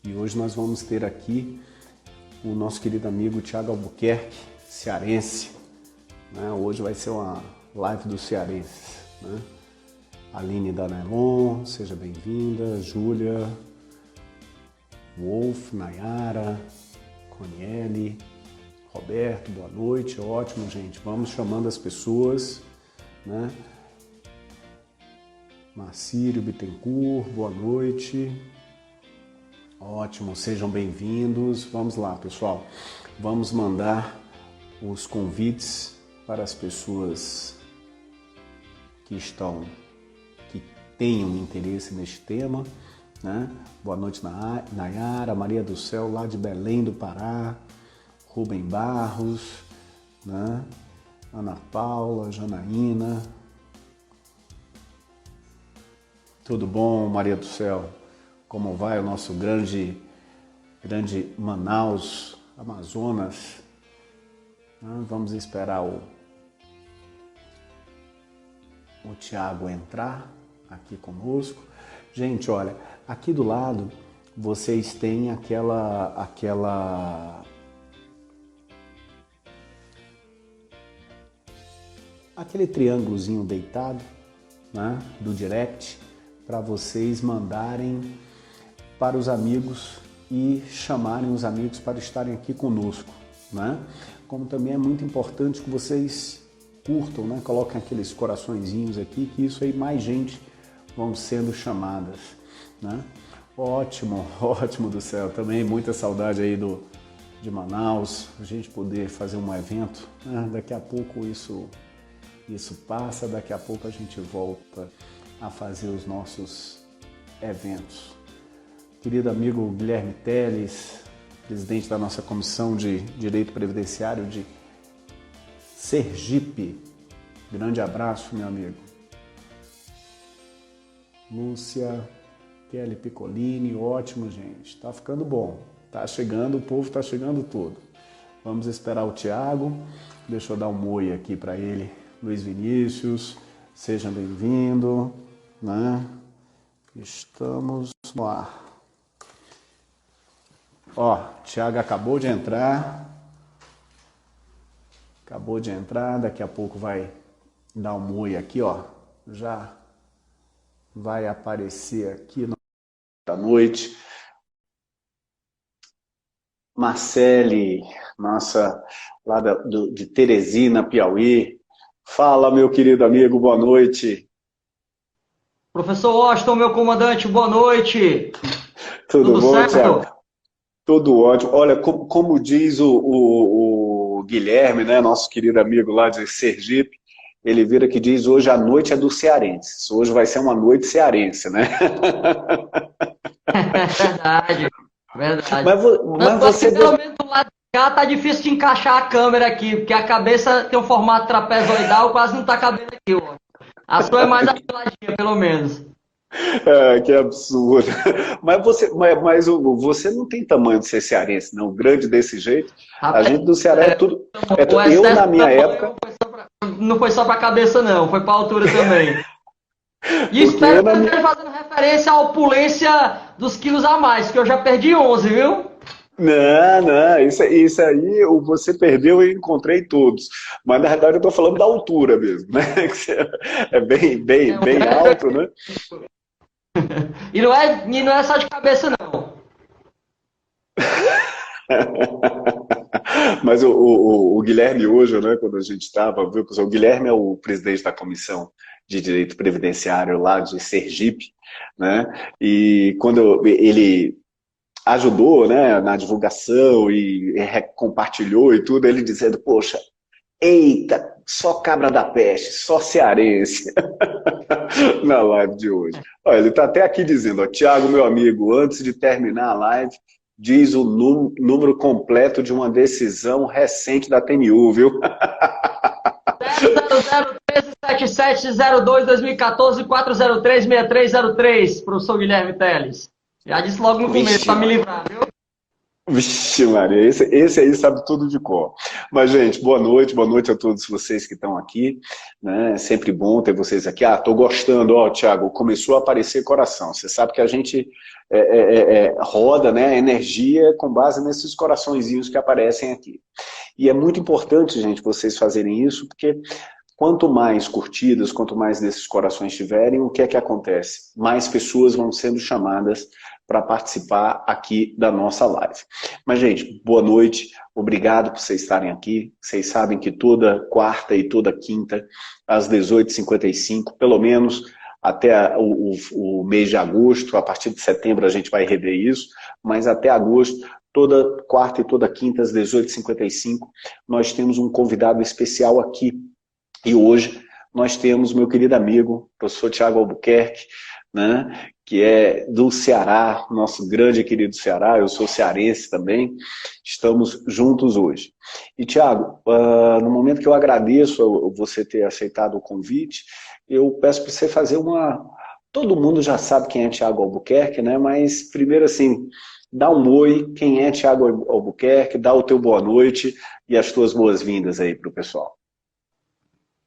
E hoje nós vamos ter aqui o nosso querido amigo Thiago Albuquerque, cearense. Né? Hoje vai ser uma live dos cearenses. Né? Aline Danelon, seja bem-vinda. Júlia, Wolf, Nayara, Coniele, Roberto, boa noite. Ótimo, gente. Vamos chamando as pessoas. Né? Marcílio Bittencourt, boa noite. Ótimo, sejam bem-vindos. Vamos lá, pessoal. Vamos mandar os convites para as pessoas que tenham interesse neste tema. Né? Boa noite, Nayara, Maria do Céu, lá de Belém do Pará, Rubem Barros, né? Ana Paula, Janaína. Tudo bom, Maria do Céu? Como vai o nosso grande Manaus, Amazonas? Vamos esperar o Thiago entrar aqui conosco. Gente, olha, aqui do lado vocês têm aquele triângulozinho deitado, né, do direct, para vocês mandarem para os amigos e chamarem os amigos para estarem aqui conosco, né? Como também é muito importante que vocês curtam, né? Coloquem aqueles coraçõezinhos aqui, que isso aí mais gente vão sendo chamadas, né? Ótimo, ótimo do céu. Também muita saudade aí de Manaus, a gente poder fazer um evento, né? Daqui a pouco isso passa, daqui a pouco a gente volta a fazer os nossos eventos. Querido amigo Guilherme Teles, presidente da nossa Comissão de Direito Previdenciário de Sergipe. Grande abraço, meu amigo. Lúcia, Kelly Piccolini, ótimo, gente. Tá ficando bom. Tá chegando, o povo tá chegando todo. Vamos esperar o Thiago. Deixa eu dar um oi aqui para ele. Luiz Vinícius, seja bem-vindo, né? Estamos no ar. Ó, Thiago acabou de entrar, daqui a pouco vai dar um oi aqui, ó, já vai aparecer aqui da noite. Marcele, nossa, lá de Teresina, Piauí. Fala, meu querido amigo, boa noite. Professor Washington, meu comandante, boa noite. Tudo bom, certo? Thiago? Tudo ótimo. Olha, como diz o Guilherme, né, nosso querido amigo lá de Sergipe, ele vira que diz: hoje a noite é do cearense. Hoje vai ser uma noite cearense, né? Verdade. Mas você... Pelo menos do lado de cá tá difícil de encaixar a câmera aqui, porque a cabeça tem um formato trapezoidal, quase não tá cabendo aqui, ó. A sua é mais afiladinha, pelo menos. Que absurdo. Mas você não tem tamanho de ser cearense, não. Grande desse jeito. A gente do Ceará é tudo. Eu, na minha época. Não foi só pra cabeça, não. Foi pra altura também. E espero que você esteja fazendo referência à opulência dos quilos a mais, porque eu já perdi 11, viu? Não, isso aí você perdeu e eu encontrei todos. Mas na verdade eu tô falando da altura mesmo, né? É bem alto, né? E não é só de cabeça, não. Mas o Guilherme hoje, né, quando a gente estava, viu, pessoal, o Guilherme é o presidente da Comissão de Direito Previdenciário lá de Sergipe, né? E quando ele ajudou, né, na divulgação e compartilhou e tudo, ele dizendo: poxa, eita, só cabra da peste, só cearense, na live de hoje. Olha, ele está até aqui dizendo: ó, Thiago, meu amigo, antes de terminar a live, diz o número completo de uma decisão recente da TNU, viu? 000137702-2014-403-6303, professor Guilherme Teles. Já disse logo no começo, para me livrar, viu? Vixe, Maria, esse aí sabe tudo de cor. Mas, gente, boa noite a todos vocês que estão aqui, né? É sempre bom ter vocês aqui. Ah, tô gostando, ó, Thiago, começou a aparecer coração. Você sabe que a gente roda, né, energia com base nesses coraçõezinhos que aparecem aqui. E é muito importante, gente, vocês fazerem isso, porque quanto mais curtidas, quanto mais desses corações tiverem, o que é que acontece? Mais pessoas vão sendo chamadas para participar aqui da nossa live. Mas, gente, boa noite, obrigado por vocês estarem aqui. Vocês sabem que toda quarta e toda quinta, às 18h55, pelo menos até o mês de agosto, a partir de setembro a gente vai rever isso, mas até agosto, toda quarta e toda quinta, às 18h55, nós temos um convidado especial aqui. E hoje nós temos meu querido amigo, professor Thiago Albuquerque, né, que é do Ceará, nosso grande e querido Ceará, eu sou cearense também, estamos juntos hoje. E, Thiago, no momento que eu agradeço você ter aceitado o convite, eu peço para você fazer uma... Todo mundo já sabe quem é Thiago Albuquerque, né? Mas primeiro assim, dá um oi, quem é Thiago Albuquerque, dá o teu boa noite e as tuas boas-vindas aí para o pessoal.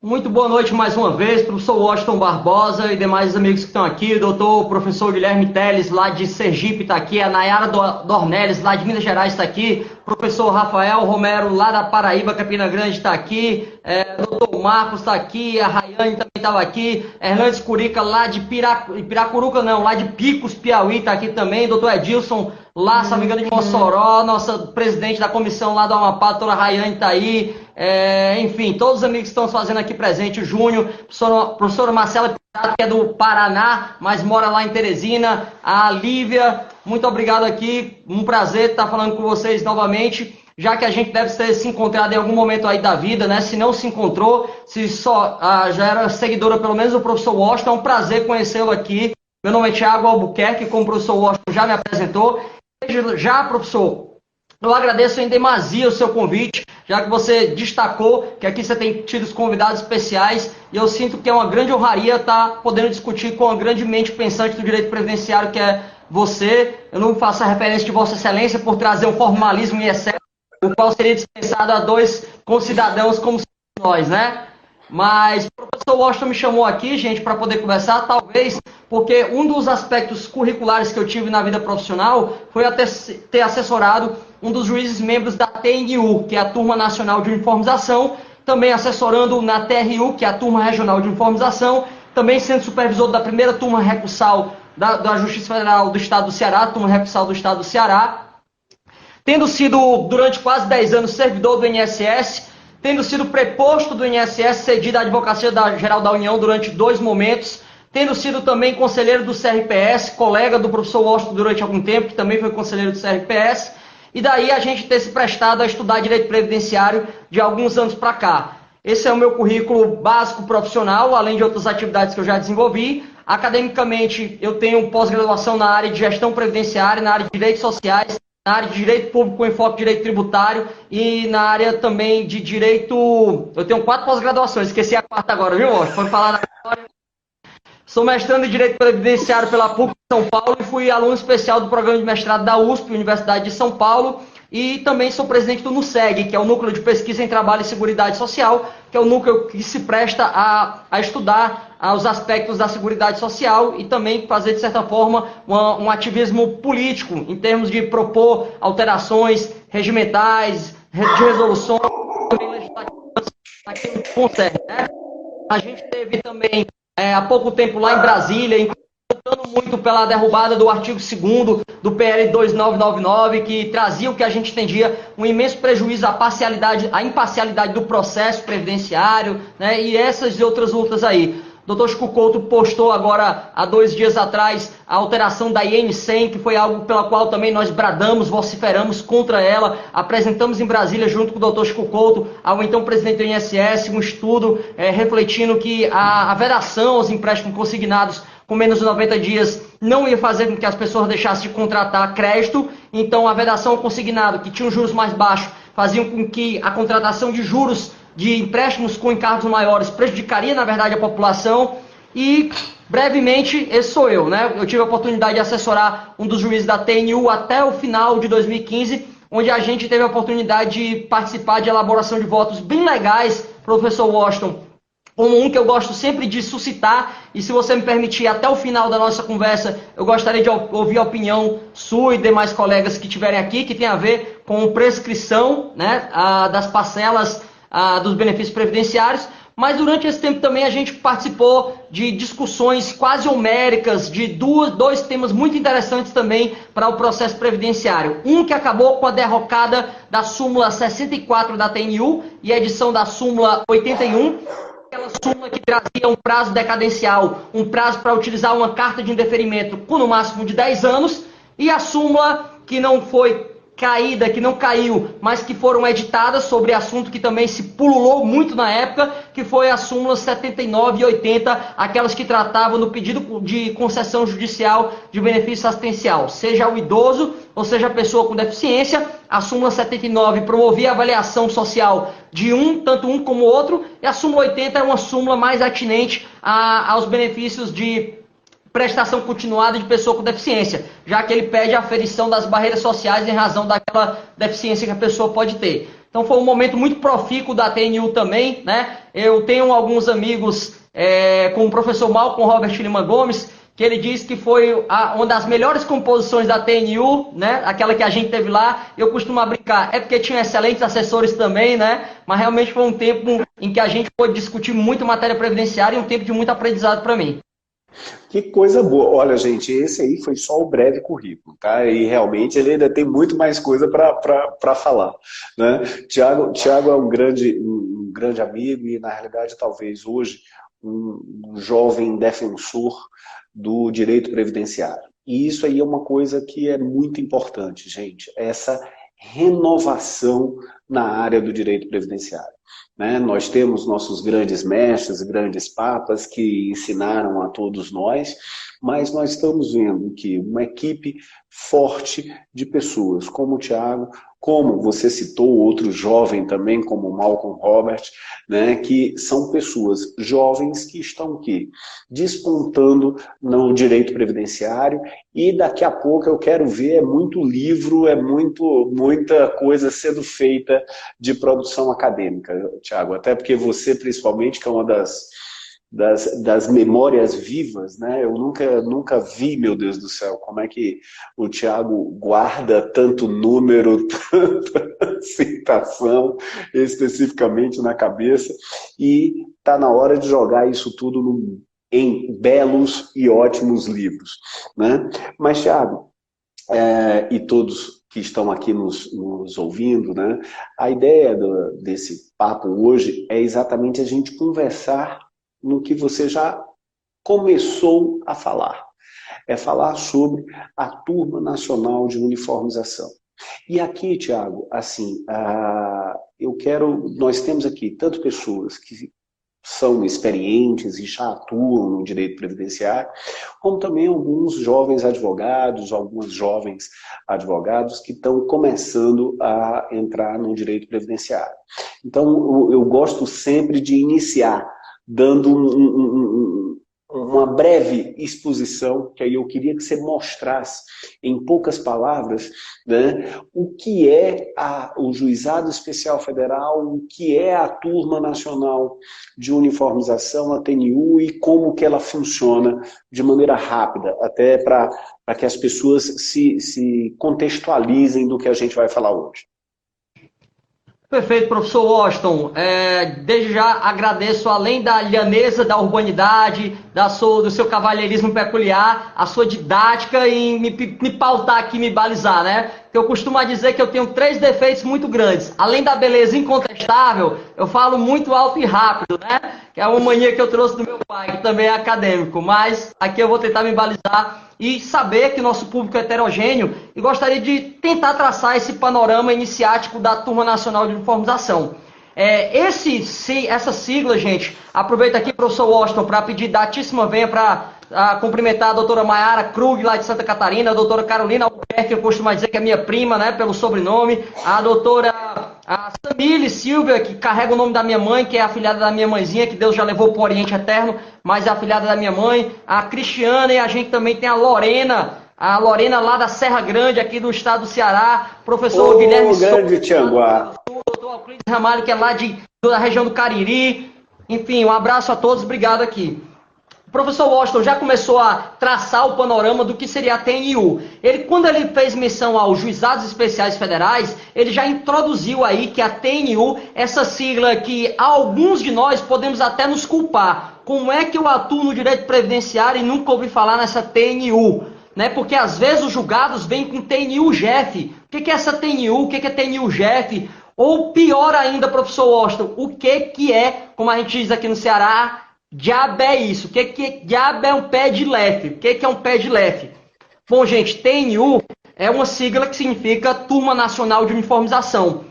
Muito boa noite mais uma vez, professor Washington Barbosa e demais amigos que estão aqui, doutor professor Guilherme Teles, lá de Sergipe, está aqui, a Nayara Dornelles, lá de Minas Gerais, está aqui, professor Rafael Romero, lá da Paraíba, Campina Grande, está aqui, doutor Marcos está aqui, a Rayane também estava aqui, Hernandes Curica, lá de Piracuruca, não, lá de Picos, Piauí, está aqui também, doutor Edilson, lá, se não me engano, de Mossoró, nossa presidente da comissão lá do Amapá, a doutora Rayane está aí, enfim, todos os amigos que estão fazendo aqui presente, o Júnior, professora Marcela Pirato, que é do Paraná, mas mora lá em Teresina, a Lívia, muito obrigado aqui, um prazer estar falando com vocês novamente, já que a gente deve ter se encontrado em algum momento aí da vida, né? Se não se encontrou, se só já era seguidora pelo menos do professor Washington, é um prazer conhecê-lo aqui. Meu nome é Thiago Albuquerque, como o professor Washington já me apresentou. Já, professor, eu agradeço em demasia o seu convite, já que você destacou que aqui você tem tido os convidados especiais, e eu sinto que é uma grande honraria estar podendo discutir com uma grande mente pensante do direito previdenciário, que é você. Eu não faço a referência de Vossa Excelência por trazer um formalismo em excesso, o qual seria dispensado a dois concidadãos como nós, né? Mas o professor Washington me chamou aqui, gente, para poder conversar, talvez porque um dos aspectos curriculares que eu tive na vida profissional foi até ter assessorado um dos juízes membros da TNU, que é a Turma Nacional de Uniformização, também assessorando na TRU, que é a Turma Regional de Uniformização, também sendo supervisor da primeira turma recursal da Justiça Federal do Estado do Ceará, turma recursal do Estado do Ceará, tendo sido durante quase 10 anos servidor do INSS, tendo sido preposto do INSS, cedido à Advocacia Geral da União durante 2 momentos, tendo sido também conselheiro do CRPS, colega do professor Washington durante algum tempo, que também foi conselheiro do CRPS, e daí a gente ter se prestado a estudar direito previdenciário de alguns anos para cá. Esse é o meu currículo básico profissional, além de outras atividades que eu já desenvolvi. Academicamente, eu tenho pós-graduação na área de gestão previdenciária, na área de direitos sociais, na área de direito público com enfoque de direito tributário e na área também de direito... Eu tenho 4 pós-graduações, esqueci a 4ª agora, viu, Washington? Vamos falar na história. Sou mestrando em Direito Previdenciário pela PUC de São Paulo e fui aluno especial do programa de mestrado da USP, Universidade de São Paulo, e também sou presidente do NUSEG, que é o Núcleo de Pesquisa em Trabalho e Seguridade Social, que é o núcleo que se presta a estudar os aspectos da Seguridade Social e também fazer, de certa forma, um ativismo político, em termos de propor alterações regimentais, de resoluções, também legislativas, naquilo que concerne, né? A gente teve também, há pouco tempo lá em Brasília, lutando muito pela derrubada do artigo 2º do PL 2999, que trazia o que a gente entendia um imenso prejuízo à imparcialidade do processo previdenciário, né, e essas e outras lutas aí. O Dr. Chico Couto postou agora, há 2 dias atrás, a alteração da IN 100, que foi algo pela qual também nós bradamos, vociferamos contra ela, apresentamos em Brasília, junto com o Dr. Chico Couto, ao então presidente do INSS, um estudo refletindo que a vedação aos empréstimos consignados com menos de 90 dias não ia fazer com que as pessoas deixassem de contratar crédito, então a vedação ao consignado, que tinha os juros mais baixos, fazia com que a contratação de juros de empréstimos com encargos maiores prejudicaria, na verdade, a população. E, brevemente, esse sou eu, né? Eu tive a oportunidade de assessorar um dos juízes da TNU até o final de 2015, onde a gente teve a oportunidade de participar de elaboração de votos bem legais, professor Washington, como um que eu gosto sempre de suscitar, e se você me permitir, até o final da nossa conversa, eu gostaria de ouvir a opinião sua e demais colegas que estiverem aqui, que tem a ver com prescrição, né, das parcelas dos benefícios previdenciários, mas durante esse tempo também a gente participou de discussões quase homéricas de dois temas muito interessantes também para o processo previdenciário. Um que acabou com a derrocada da súmula 64 da TNU e a edição da súmula 81, aquela súmula que trazia um prazo decadencial, um prazo para utilizar uma carta de indeferimento com no máximo de 10 anos, e a súmula que não foi caída, que não caiu, mas que foram editadas sobre assunto que também se pululou muito na época, que foi a súmula 79 e 80, aquelas que tratavam no pedido de concessão judicial de benefício assistencial, seja o idoso ou seja a pessoa com deficiência. A súmula 79 promovia a avaliação social de tanto um como o outro, e a súmula 80 é uma súmula mais atinente aos benefícios de prestação continuada de pessoa com deficiência, já que ele pede a aferição das barreiras sociais em razão daquela deficiência que a pessoa pode ter. Então foi um momento muito profícuo da TNU também, né? Eu tenho alguns amigos, como o professor Malcolm Robert Lima Gomes, que ele diz que foi uma das melhores composições da TNU, né? Aquela que a gente teve lá. Eu costumo brincar, é porque tinha excelentes assessores também, né? Mas realmente foi um tempo em que a gente pôde discutir muito matéria previdenciária e um tempo de muito aprendizado para mim. Que coisa boa. Olha, gente, esse aí foi só o breve currículo, tá? E realmente ele ainda tem muito mais coisa para falar, né? Tiago é um grande amigo e, na realidade, talvez hoje, um jovem defensor do direito previdenciário. E isso aí é uma coisa que é muito importante, gente, essa renovação na área do direito previdenciário. Né? Nós temos nossos grandes mestres, grandes papas que ensinaram a todos nós, mas nós estamos vendo que uma equipe forte de pessoas, como o Tiago, como você citou outro jovem também, como o Malcolm Robert, né, que são pessoas jovens que estão aqui despontando no direito previdenciário, e daqui a pouco eu quero ver muito livro, muita coisa sendo feita de produção acadêmica, Tiago, até porque você principalmente, que é uma das memórias vivas, né? Eu nunca vi, meu Deus do céu, como é que o Tiago guarda tanto número, tanta citação especificamente na cabeça, e está na hora de jogar isso tudo em belos e ótimos livros, né? Mas, Tiago, e todos que estão aqui nos ouvindo, né? A ideia desse papo hoje é exatamente a gente conversar no que você já começou a falar. É falar sobre a Turma Nacional de Uniformização. E aqui, Tiago, assim, nós temos aqui tanto pessoas que são experientes e já atuam no direito previdenciário, como também alguns jovens advogados, algumas jovens advogados que estão começando a entrar no direito previdenciário. Então, eu gosto sempre de iniciar dando uma breve exposição, que aí eu queria que você mostrasse, em poucas palavras, né, o que é o Juizado Especial Federal, o que é a Turma Nacional de Uniformização, a TNU, e como que ela funciona de maneira rápida, até para que as pessoas se contextualizem do que a gente vai falar hoje. Perfeito, professor Washington. Desde já agradeço, além da lhaneza, da urbanidade, do seu cavalheirismo peculiar, a sua didática em me pautar aqui, me balizar, né? Eu costumo dizer que eu tenho 3 defeitos muito grandes. Além da beleza incontestável, eu falo muito alto e rápido, né? Que é uma mania que eu trouxe do meu pai, que também é acadêmico. Mas aqui eu vou tentar me balizar e saber que o nosso público é heterogêneo, e gostaria de tentar traçar esse panorama iniciático da Turma Nacional de Uniformização. Essa sigla, gente, aproveito aqui, professor Washington, para pedir datíssima venha para cumprimentar a doutora Mayara Krug, lá de Santa Catarina, a doutora Carolina Albuquerque, que eu costumo dizer que é minha prima, né, pelo sobrenome, a doutora Samile Silvia, que carrega o nome da minha mãe, que é afilhada da minha mãezinha, que Deus já levou para o Oriente Eterno, mas é afilhada da minha mãe, a Cristiana, e a gente também tem a Lorena, a Lorena lá da Serra Grande, aqui do estado do Ceará, professor Guilherme grande Tianguá. doutor Euclides Ramalho, que é lá da região do Cariri. Enfim, um abraço a todos, obrigado aqui. O professor Washington já começou a traçar o panorama do que seria a TNU. Quando ele fez menção aos Juizados Especiais Federais, ele já introduziu aí que a TNU, essa sigla que alguns de nós podemos até nos culpar. Como é que eu atuo no direito previdenciário e nunca ouvi falar nessa TNU? Né? Porque às vezes os julgados vêm com TNU-GEF. O que é essa TNU? O que é TNU-GEF? Ou pior ainda, professor Washington, o que é, como a gente diz aqui no Ceará, diabo é isso? O que diabo é um pé de lefe? O que é um pé de lefe? Bom, gente, TNU é uma sigla que significa Turma Nacional de Uniformização.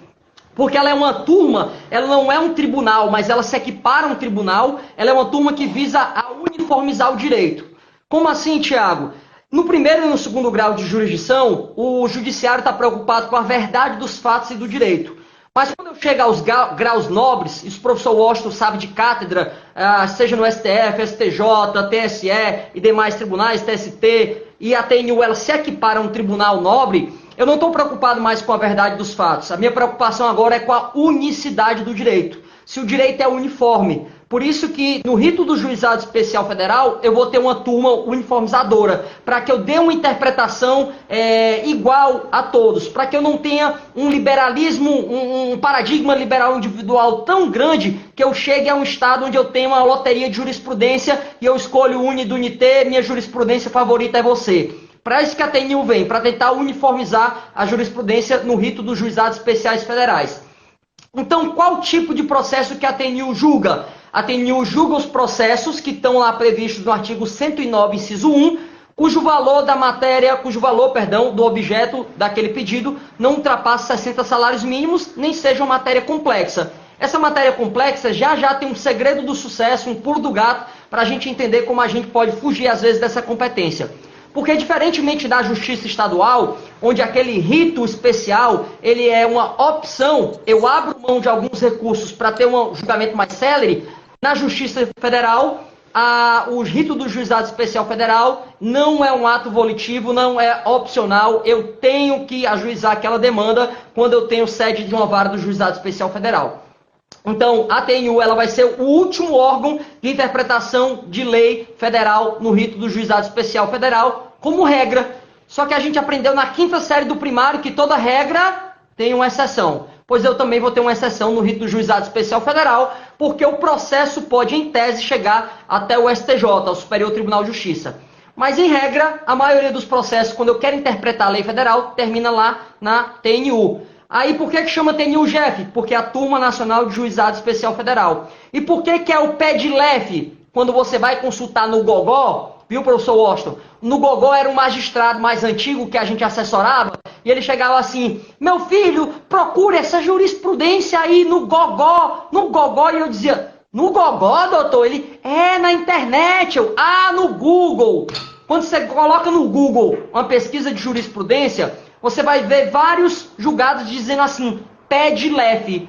Porque ela é uma turma, ela não é um tribunal, mas ela se equipara a um tribunal, ela é uma turma que visa a uniformizar o direito. Como assim, Tiago? No primeiro e no segundo grau de jurisdição, o judiciário está preocupado com a verdade dos fatos e do direito. Mas quando eu chego aos graus nobres, isso o professor Washington sabe de cátedra, seja no STF, STJ, TSE e demais tribunais, TST, e a TNU ela se equipara a um tribunal nobre, eu não estou preocupado mais com a verdade dos fatos. A minha preocupação agora é com a unicidade do direito. Se o direito é uniforme. Por isso que no rito do Juizado Especial Federal, eu vou ter uma turma uniformizadora, para que eu dê uma interpretação igual a todos, para que eu não tenha um liberalismo, um paradigma liberal individual tão grande que eu chegue a um estado onde eu tenho uma loteria de jurisprudência e eu escolho uni do unité, minha jurisprudência favorita é você. Para isso que a TNU vem, para tentar uniformizar a jurisprudência no rito dos Juizados Especiais Federais. Então, qual tipo de processo que a TNU julga? A TNU julga os processos que estão lá previstos no artigo 109, inciso 1, cujo valor do objeto daquele pedido não ultrapasse 60 salários mínimos, nem seja uma matéria complexa. Essa matéria complexa já tem um segredo do sucesso, um pulo do gato, para a gente entender como a gente pode fugir, às vezes, dessa competência. Porque, diferentemente da justiça estadual, onde aquele rito especial ele é uma opção, eu abro mão de alguns recursos para ter um julgamento mais célere, na Justiça Federal, o rito do Juizado Especial Federal não é um ato volitivo, não é opcional, eu tenho que ajuizar aquela demanda quando eu tenho sede de uma vara do Juizado Especial Federal. Então, a TNU ela vai ser o último órgão de interpretação de lei federal no rito do Juizado Especial Federal, como regra. Só que a gente aprendeu na 5ª série do primário que toda regra tem uma exceção. Pois eu também vou ter uma exceção no rito do Juizado Especial Federal, porque o processo pode, em tese, chegar até o STJ, o Superior Tribunal de Justiça. Mas, em regra, a maioria dos processos, quando eu quero interpretar a lei federal, termina lá na TNU. Aí, por que chama TNU-GEF? Porque é a Turma Nacional de Juizado Especial Federal. E por que é o pé de lefe? Quando você vai consultar no Gogó, viu, professor Washington? No Gogó era um magistrado mais antigo que a gente assessorava, e ele chegava assim, meu filho, procure essa jurisprudência aí no Gogó, e eu dizia, no Gogó, doutor? Ele, na internet, no Google. Quando você coloca no Google uma pesquisa de jurisprudência, você vai ver vários julgados dizendo assim, pé de lefe,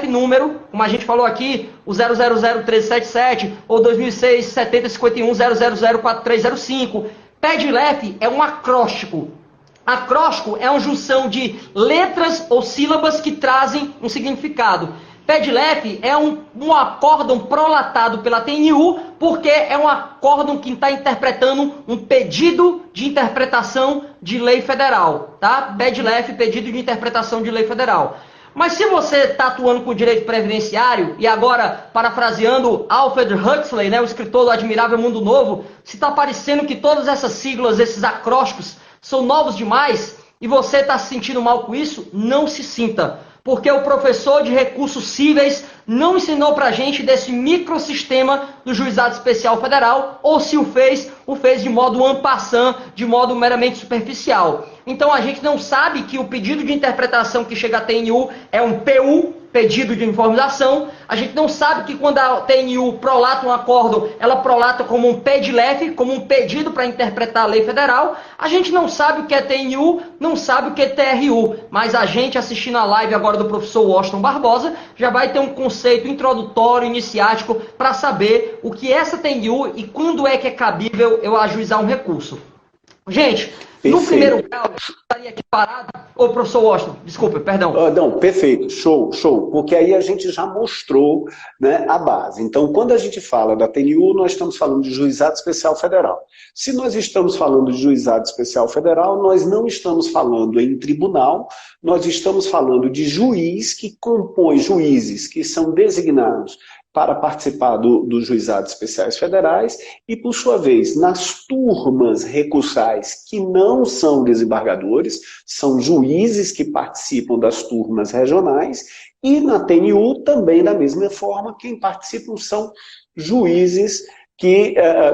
número, como a gente falou aqui, o 0001377, ou 2006, 7051, 0004305. Pé de lefe é um acróstico. Acróstico é uma junção de letras ou sílabas que trazem um significado. Pé de lefe é um acórdão prolatado pela TNU, porque é um acórdão que está interpretando um pedido de interpretação de lei federal. Tá? Pé de lefe, pedido de interpretação de lei federal. Mas se você está atuando com o direito previdenciário, e agora, parafraseando Alfred Huxley, né, o escritor do Admirável Mundo Novo, se está parecendo que todas essas siglas, esses acrósticos, são novos demais, e você está se sentindo mal com isso, não se sinta. Porque o professor de recursos cíveis não ensinou para a gente desse microsistema do Juizado Especial Federal, ou se o fez de modo en passant, de modo meramente superficial. Então a gente não sabe que o pedido de interpretação que chega à TNU é um PU, pedido de informação. A gente não sabe que quando a TNU prolata um acordo, ela prolata como um pé de lefe, como um pedido para interpretar a lei federal. A gente não sabe o que é TNU, não sabe o que é TRU, mas a gente assistindo a live agora do professor Washington Barbosa já vai ter um conceito introdutório, iniciático, para saber o que é essa TNU e quando é que é cabível eu ajuizar um recurso. Gente, no Perfeito. primeiro grau, eu estaria aqui parado. Ô, professor Washington, desculpa, perdão. Não, perfeito, show, show, porque aí a gente já mostrou, né, a base. Então, quando a gente fala da TNU, nós estamos falando de Juizado Especial Federal. Se nós estamos falando de Juizado Especial Federal, nós não estamos falando em tribunal, nós estamos falando de juiz que compõe juízes que são designados para participar dos juizados especiais federais e, por sua vez, nas turmas recursais que não são desembargadores, são juízes que participam das turmas regionais, e na TNU também, da mesma forma, quem participam são juízes que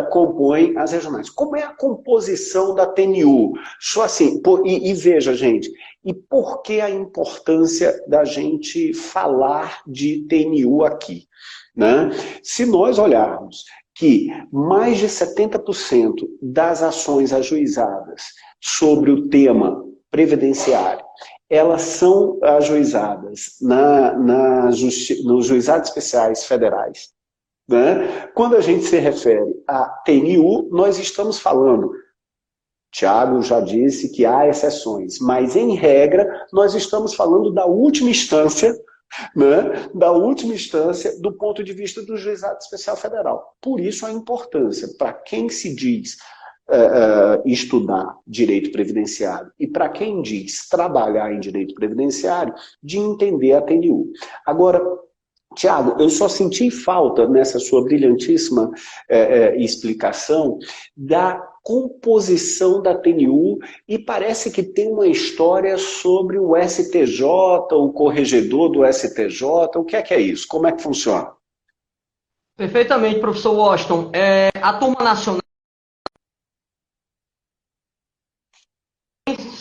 compõem as regionais. Como é a composição da TNU? Só assim, e veja, gente, e por que a importância da gente falar de TNU aqui? Né? Se nós olharmos que mais de 70% das ações ajuizadas sobre o tema previdenciário, elas são ajuizadas nos juizados especiais federais. Né? Quando a gente se refere à TNU, nós estamos falando, Tiago já disse que há exceções, mas em regra nós estamos falando da última instância, né, da última instância do ponto de vista do Juizado Especial Federal. Por isso a importância, para quem se diz estudar direito previdenciário e para quem diz trabalhar em direito previdenciário, de entender a TNU. Agora, Tiago, eu só senti falta nessa sua brilhantíssima explicação da composição da TNU, e parece que tem uma história sobre o STJ, o corregedor do STJ. O que é isso? Como é que funciona? Perfeitamente, professor Washington. A turma nacional,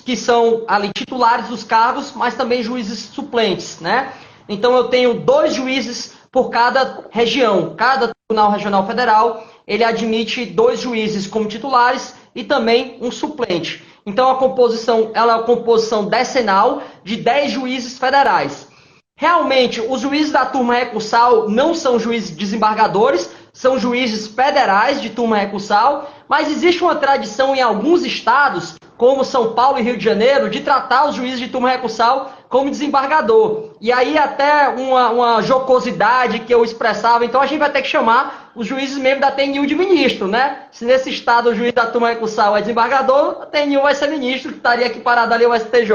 que são ali titulares dos cargos, mas também juízes suplentes, né? Então eu tenho 2 juízes por cada região. Cada Tribunal Regional Federal, ele admite 2 juízes como titulares e também um suplente. Então a composição, ela é uma composição decenal de 10 juízes federais. Realmente, os juízes da turma recursal não são juízes desembargadores, são juízes federais de turma recursal, mas existe uma tradição em alguns estados, como São Paulo e Rio de Janeiro, de tratar os juízes de turma recursal como desembargador. E aí até uma jocosidade que eu expressava, então a gente vai ter que chamar os juízes mesmo da TNU de ministro, né? Se nesse estado o juiz da turma recursal é desembargador, a TNU vai ser ministro, que estaria aqui parado ali o STJ.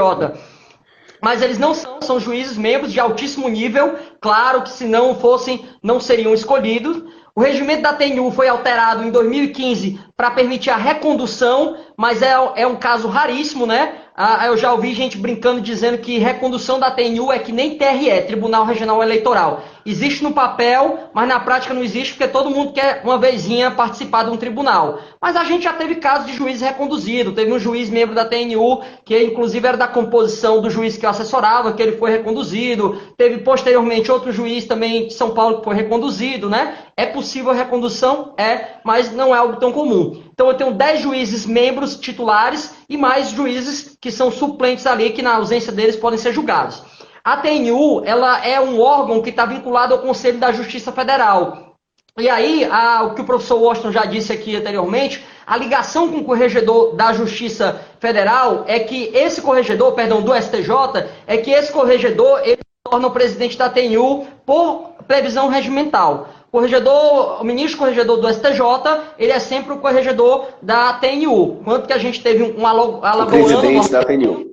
Mas eles não são juízes membros de altíssimo nível, claro que se não fossem, não seriam escolhidos. O regimento da TNU foi alterado em 2015 para permitir a recondução, mas é um caso raríssimo, né? Eu já ouvi gente brincando dizendo que recondução da TNU é que nem TRE, Tribunal Regional Eleitoral. Existe no papel, mas na prática não existe, porque todo mundo quer uma vezinha participar de um tribunal. Mas a gente já teve casos de juiz reconduzido. Teve um juiz membro da TNU, que inclusive era da composição do juiz que eu assessorava, que ele foi reconduzido. Teve posteriormente outro juiz também de São Paulo que foi reconduzido, né? É possível a recondução? Mas não é algo tão comum. Então eu tenho 10 juízes membros titulares e mais juízes que são suplentes ali, que na ausência deles podem ser julgados. A TNU, ela é um órgão que está vinculado ao Conselho da Justiça Federal. E aí, o que o professor Washington já disse aqui anteriormente, a ligação com o corregedor da Justiça Federal é que esse corregedor, do STJ, é que esse corregedor, ele se torna o presidente da TNU por previsão regimental. O ministro corregedor do STJ, ele é sempre o corregedor da TNU. Quanto que a gente teve um alagoano... presidente da TNU.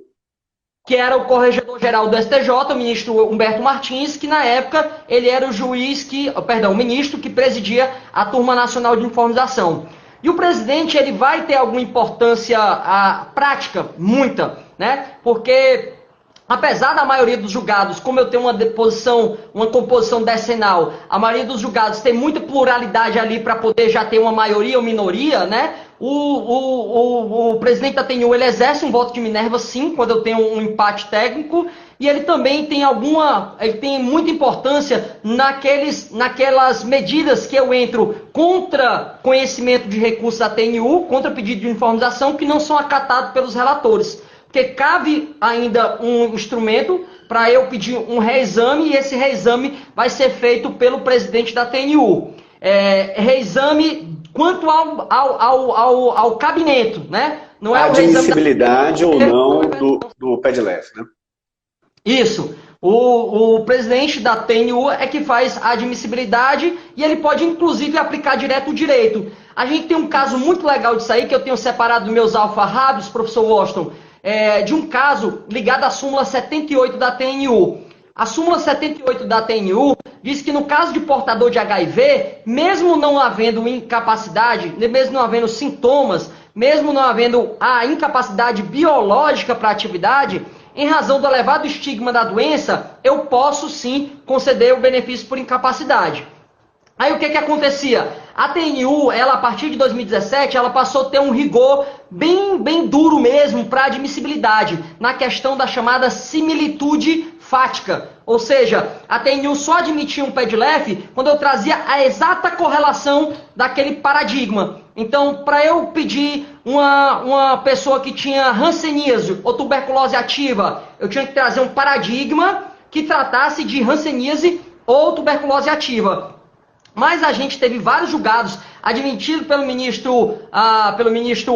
Que era o corregedor-geral do STJ, o ministro Humberto Martins, que na época ele era o ministro que presidia a Turma Nacional de Uniformização. E o presidente, ele vai ter alguma importância prática, muita, né? Porque apesar da maioria dos julgados, como eu tenho uma composição decenal, a maioria dos julgados tem muita pluralidade ali para poder já ter uma maioria ou minoria, né? O presidente da TNU, ele exerce um voto de Minerva, sim, quando eu tenho um empate técnico, e ele também tem muita importância naquelas medidas que eu entro contra conhecimento de recursos da TNU, contra pedido de uniformização, que não são acatados pelos relatores. Porque cabe ainda um instrumento para eu pedir um reexame, e esse reexame vai ser feito pelo presidente da TNU. Reexame quanto ao cabimento, né? Não a é o admissibilidade ou não do pé de leve, né? Isso. O presidente da TNU é que faz a admissibilidade e ele pode, inclusive, aplicar direto o direito. A gente tem um caso muito legal disso aí, que eu tenho separado dos meus alfarrábios, professor Washington, de um caso ligado à súmula 78 da TNU. A súmula 78 da TNU diz que no caso de portador de HIV, mesmo não havendo incapacidade, mesmo não havendo sintomas, mesmo não havendo a incapacidade biológica para a atividade, em razão do elevado estigma da doença, eu posso sim conceder o benefício por incapacidade. Aí o que acontecia? A TNU, ela, a partir de 2017, ela passou a ter um rigor bem duro mesmo para admissibilidade, na questão da chamada similitude fática. Ou seja, a TNU só admitia um PEDLEF quando eu trazia a exata correlação daquele paradigma. Então, para eu pedir uma pessoa que tinha hanseníase ou tuberculose ativa, eu tinha que trazer um paradigma que tratasse de hanseníase ou tuberculose ativa. Mas a gente teve vários julgados admitidos pelo ministro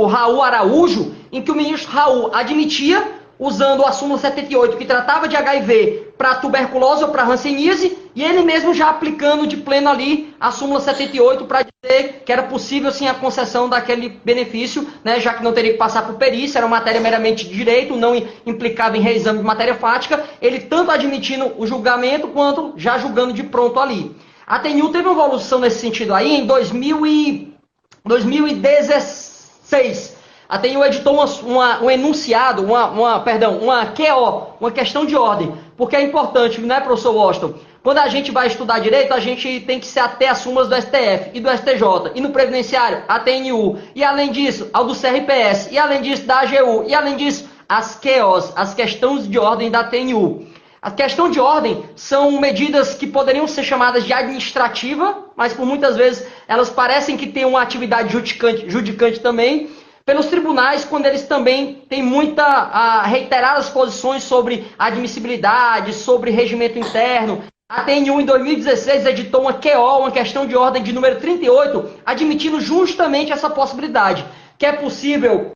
Raul Araújo, em que o ministro Raul admitia, usando a súmula 78, que tratava de HIV para tuberculose ou para hanseníase, e ele mesmo já aplicando de pleno ali a súmula 78 para dizer que era possível sim a concessão daquele benefício, né, já que não teria que passar por perícia, era uma matéria meramente de direito, não implicava em reexame de matéria fática, ele tanto admitindo o julgamento quanto já julgando de pronto ali. A TNU teve uma evolução nesse sentido aí em 2016. A TNU editou um enunciado, uma QO, uma questão de ordem, porque é importante, né, professor Washington? Quando a gente vai estudar direito, a gente tem que se ater às súmulas do STF e do STJ, e no Previdenciário, a TNU, e além disso, ao do CRPS, e além disso, da AGU, e além disso, as QOs, as questões de ordem da TNU. A questão de ordem são medidas que poderiam ser chamadas de administrativa, mas por muitas vezes elas parecem que têm uma atividade judicante também, pelos tribunais, quando eles também têm reiteradas posições sobre admissibilidade, sobre regimento interno. A TNU, em 2016, editou uma QO, uma questão de ordem de número 38, admitindo justamente essa possibilidade, que é possível,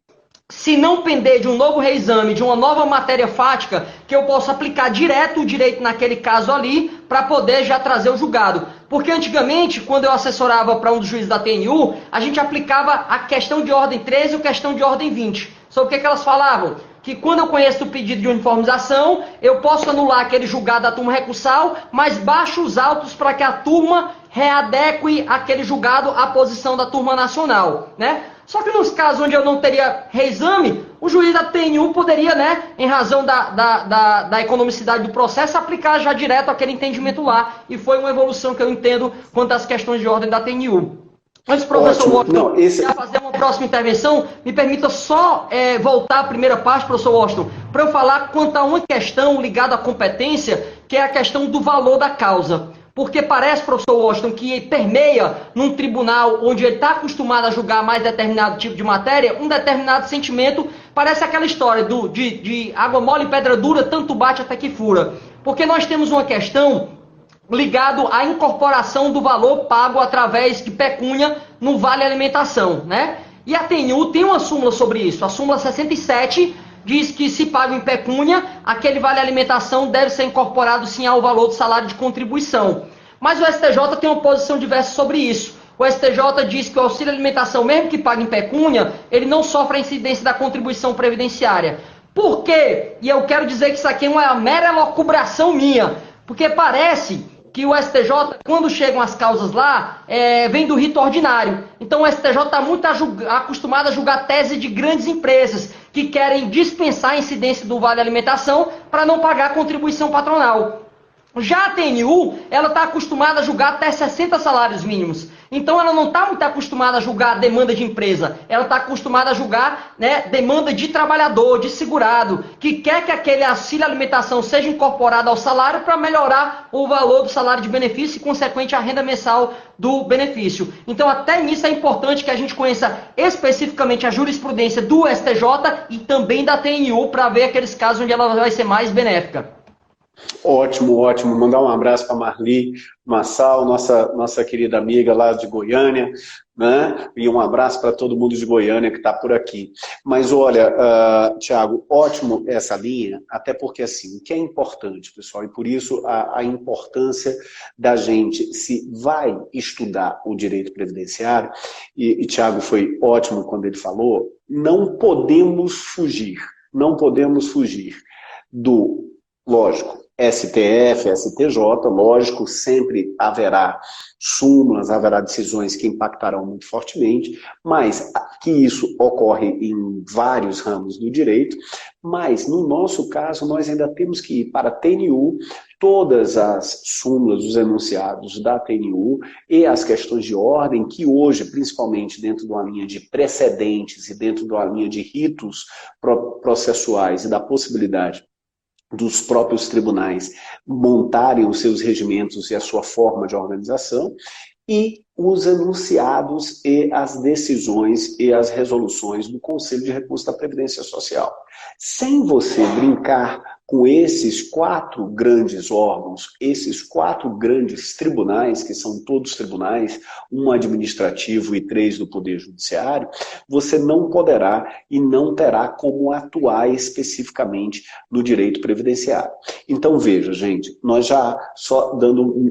se não pender de um novo reexame, de uma nova matéria fática, que eu possa aplicar direto o direito naquele caso ali, para poder já trazer o julgado. Porque antigamente, quando eu assessorava para um dos juízes da TNU, a gente aplicava a questão de ordem 13 e a questão de ordem 20. Sobre o que elas falavam? Que quando eu conheço o pedido de uniformização, eu posso anular aquele julgado da turma recursal, mas baixo os autos para que a turma readeque aquele julgado à posição da turma nacional, né? Só que nos casos onde eu não teria reexame, o juiz da TNU poderia, né, em razão da economicidade do processo, aplicar já direto aquele entendimento lá. E foi uma evolução que eu entendo quanto às questões de ordem da TNU. Antes, professor Washington, fazer uma próxima intervenção, me permita só voltar à primeira parte, professor Washington, para eu falar quanto a uma questão ligada à competência, que é a questão do valor da causa. Porque parece, professor Washington, que permeia num tribunal onde ele está acostumado a julgar mais determinado tipo de matéria, um determinado sentimento, parece aquela história de água mole e pedra dura, tanto bate até que fura. Porque nós temos uma questão ligado à incorporação do valor pago através de pecúnia no Vale Alimentação, né? E a TNU tem uma súmula sobre isso, a súmula 67, diz que se paga em pecúnia, aquele vale alimentação deve ser incorporado sim ao valor do salário de contribuição. Mas o STJ tem uma posição diversa sobre isso. O STJ diz que o auxílio alimentação, mesmo que pague em pecúnia, ele não sofre a incidência da contribuição previdenciária. Por quê? E eu quero dizer que isso aqui é uma mera elucubração minha, porque parece que o STJ, quando chegam as causas lá, vem do rito ordinário. Então o STJ está muito acostumado a julgar tese de grandes empresas que querem dispensar a incidência do Vale Alimentação para não pagar a contribuição patronal. Já a TNU, ela está acostumada a julgar até 60 salários mínimos. Então ela não está muito acostumada a julgar demanda de empresa. Ela está acostumada a julgar, né, demanda de trabalhador, de segurado, que quer que aquele auxílio alimentação seja incorporado ao salário para melhorar o valor do salário de benefício e, consequente, a renda mensal do benefício. Então até nisso é importante que a gente conheça especificamente a jurisprudência do STJ e também da TNU para ver aqueles casos onde ela vai ser mais benéfica. Ótimo, ótimo. Mandar um abraço para Marli Massal, nossa querida amiga lá de Goiânia, né? E um abraço para todo mundo de Goiânia que está por aqui. Mas olha, Thiago, ótimo essa linha, até porque assim, o que é importante, pessoal, e por isso a importância da gente, se vai estudar o direito previdenciário, e Thiago foi ótimo quando ele falou, não podemos fugir do, lógico, STF, STJ, lógico, sempre haverá súmulas, haverá decisões que impactarão muito fortemente, mas que isso ocorre em vários ramos do direito, mas no nosso caso nós ainda temos que ir para a TNU, todas as súmulas, os enunciados da TNU e as questões de ordem que hoje, principalmente dentro de uma linha de precedentes e dentro de uma linha de ritos processuais e da possibilidade dos próprios tribunais montarem os seus regimentos e a sua forma de organização, e os enunciados e as decisões e as resoluções do Conselho de Recursos da Previdência Social. Sem você brincar com esses 4 grandes órgãos, esses 4 grandes tribunais, que são todos tribunais, um administrativo e 3 do Poder Judiciário, você não poderá e não terá como atuar especificamente no direito previdenciário. Então veja, gente, nós já só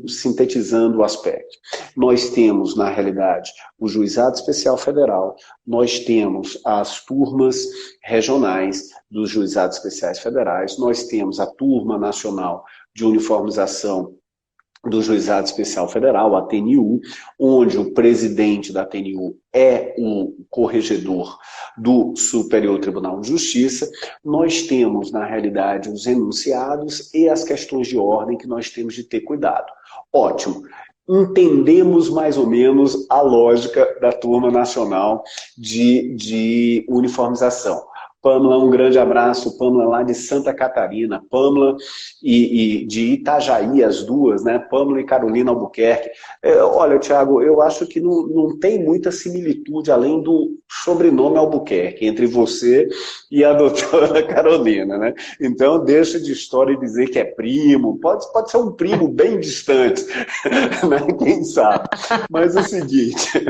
sintetizando o aspecto, nós temos, na realidade, o Juizado Especial Federal, nós temos as turmas regionais dos Juizados Especiais Federais, nós temos a Turma Nacional de Uniformização do Juizado Especial Federal, a TNU, onde o presidente da TNU é o corregedor do Superior Tribunal de Justiça. Nós temos, na realidade, os enunciados e as questões de ordem que nós temos de ter cuidado. Ótimo. Entendemos mais ou menos a lógica da Turma Nacional de Uniformização. Pâmela, um grande abraço, Pâmela lá de Santa Catarina, Pâmela e de Itajaí, as duas, né? Pâmela e Carolina Albuquerque. Olha, Thiago, eu acho que não tem muita similitude, além do sobrenome Albuquerque, entre você e a doutora Carolina, né? Então, deixa de história e dizer que é primo, pode ser um primo bem distante, né? Quem sabe? Mas é o seguinte,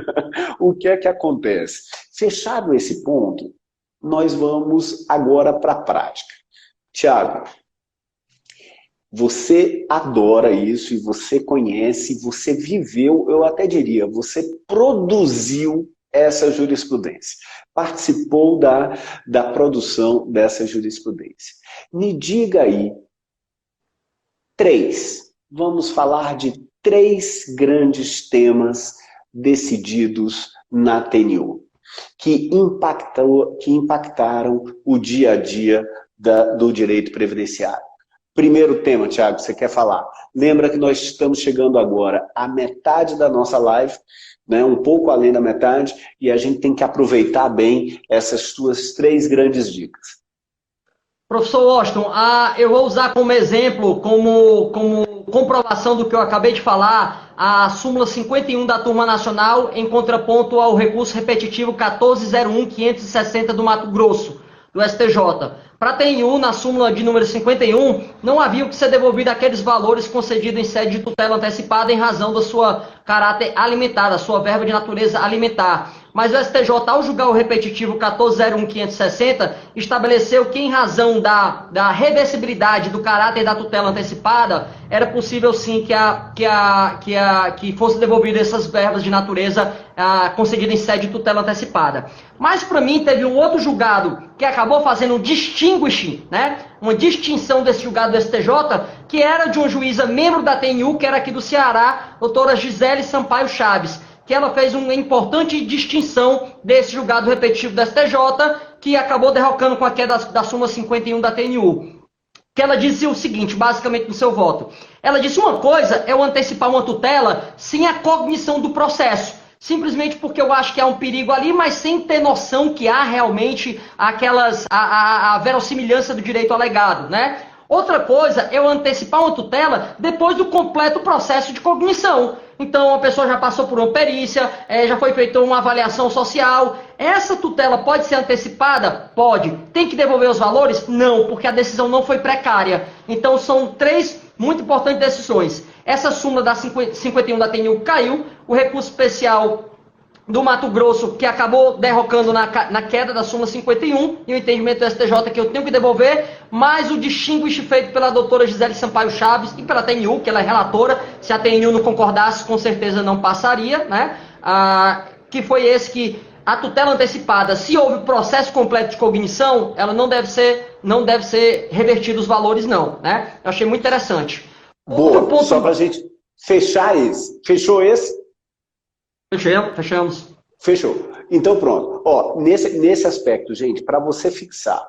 o que é que acontece? Fechado esse ponto, nós vamos agora para a prática. Thiago, você adora isso e você conhece, você viveu, eu até diria, você produziu essa jurisprudência, participou da produção dessa jurisprudência. Me diga aí, vamos falar de 3 grandes temas decididos na TNU. Que impactaram o dia a dia do direito previdenciário. Primeiro tema, Thiago, você quer falar? Lembra que nós estamos chegando agora à metade da nossa live, né, um pouco além da metade, e a gente tem que aproveitar bem essas suas 3 grandes dicas. Professor Washington, eu vou usar como exemplo, como comprovação do que eu acabei de falar, a súmula 51 da Turma Nacional em contraponto ao recurso repetitivo 14.01.560 do Mato Grosso, do STJ. Para a TNU, na súmula de número 51, não havia que ser devolvido aqueles valores concedidos em sede de tutela antecipada em razão da sua caráter alimentar, da sua verba de natureza alimentar. Mas o STJ, ao julgar o repetitivo 14.01.560, estabeleceu que, em razão da reversibilidade do caráter da tutela antecipada, era possível sim que fosse devolvido essas verbas de natureza conseguidas em sede de tutela antecipada. Mas, para mim, teve um outro julgado que acabou fazendo um distinguishing, né? Uma distinção desse julgado do STJ, que era de uma juíza membro da TNU, que era aqui do Ceará, doutora Gisele Sampaio Chaves, que ela fez uma importante distinção desse julgado repetitivo da STJ, que acabou derrocando com a queda da súmula 51 da TNU. Que ela disse o seguinte, basicamente no seu voto. Ela disse, uma coisa é eu antecipar uma tutela sem a cognição do processo, simplesmente porque eu acho que há um perigo ali, mas sem ter noção que há realmente a verossimilhança do direito alegado, né? Outra coisa é eu antecipar uma tutela depois do completo processo de cognição. então a pessoa já passou por uma perícia, já foi feita uma avaliação social. Essa tutela pode ser antecipada? Pode. Tem que devolver os valores? Não, porque a decisão não foi precária. Então são 3 muito importantes decisões. Essa súmula da 51 da TNU caiu, o recurso especial do Mato Grosso, que acabou derrocando na queda da súmula 51, e o entendimento do STJ que eu tenho que devolver, mais o distinguish feito pela doutora Gisele Sampaio Chaves e pela TNU, que ela é relatora. Se a TNU não concordasse, com certeza não passaria, né? Que foi esse que a tutela antecipada, se houve processo completo de cognição, ela não deve ser revertido os valores, não, né? Eu achei muito interessante. Boa, ponto... só pra gente fechar esse. Fechou esse? Fechamos. Fechou. Então pronto. Ó, nesse aspecto, gente, para você fixar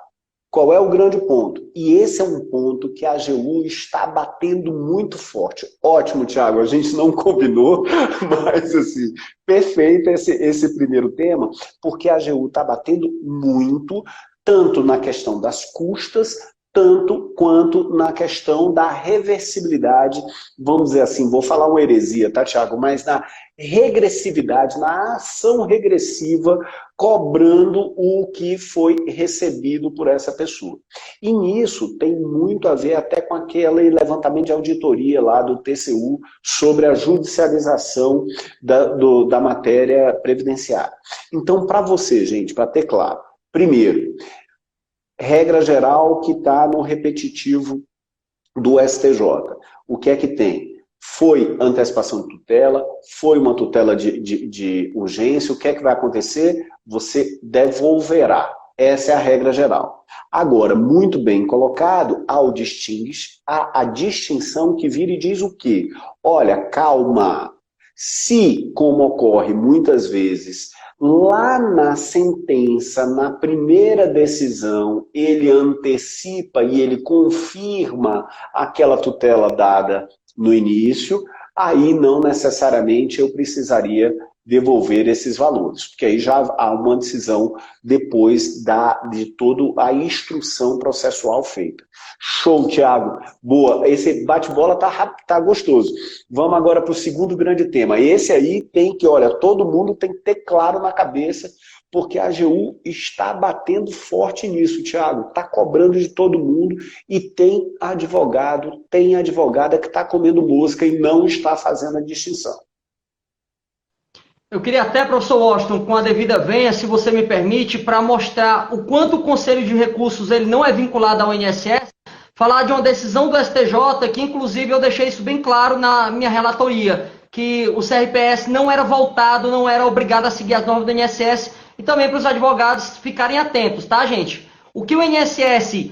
qual é o grande ponto. E esse é um ponto que a AGU está batendo muito forte. Ótimo, Thiago, a gente não combinou, mas assim, perfeito esse primeiro tema, porque a AGU está batendo muito, tanto na questão das custas, tanto quanto na questão da reversibilidade, vamos dizer assim, vou falar uma heresia, tá, Thiago? Mas na regressividade, na ação regressiva, cobrando o que foi recebido por essa pessoa. E nisso tem muito a ver até com aquele levantamento de auditoria lá do TCU sobre a judicialização da matéria previdenciária. Então, para você, gente, para ter claro, primeiro, regra geral que está no repetitivo do STJ. O que é que tem? Foi antecipação de tutela, foi uma tutela de urgência, o que é que vai acontecer? Você devolverá. Essa é a regra geral. Agora, muito bem colocado, há o distinguish, há a distinção que vira e diz o quê? Olha, calma, se, como ocorre muitas vezes, lá na sentença, na primeira decisão, ele antecipa e ele confirma aquela tutela dada no início, aí não necessariamente eu precisaria devolver esses valores, porque aí já há uma decisão depois de toda a instrução processual feita. Show, Thiago. Boa. Esse bate-bola tá gostoso. Vamos agora para o segundo grande tema. Esse aí tem que, olha, todo mundo tem que ter claro na cabeça, porque a AGU está batendo forte nisso, Thiago. Está cobrando de todo mundo e tem advogada que está comendo mosca e não está fazendo a distinção. Eu queria até, professor Washington, com a devida venha, se você me permite, para mostrar o quanto o Conselho de Recursos ele não é vinculado ao INSS, falar de uma decisão do STJ, que inclusive eu deixei isso bem claro na minha relatoria, que o CRPS não era voltado, não era obrigado a seguir as normas do INSS, e também para os advogados ficarem atentos, tá, gente? O que o INSS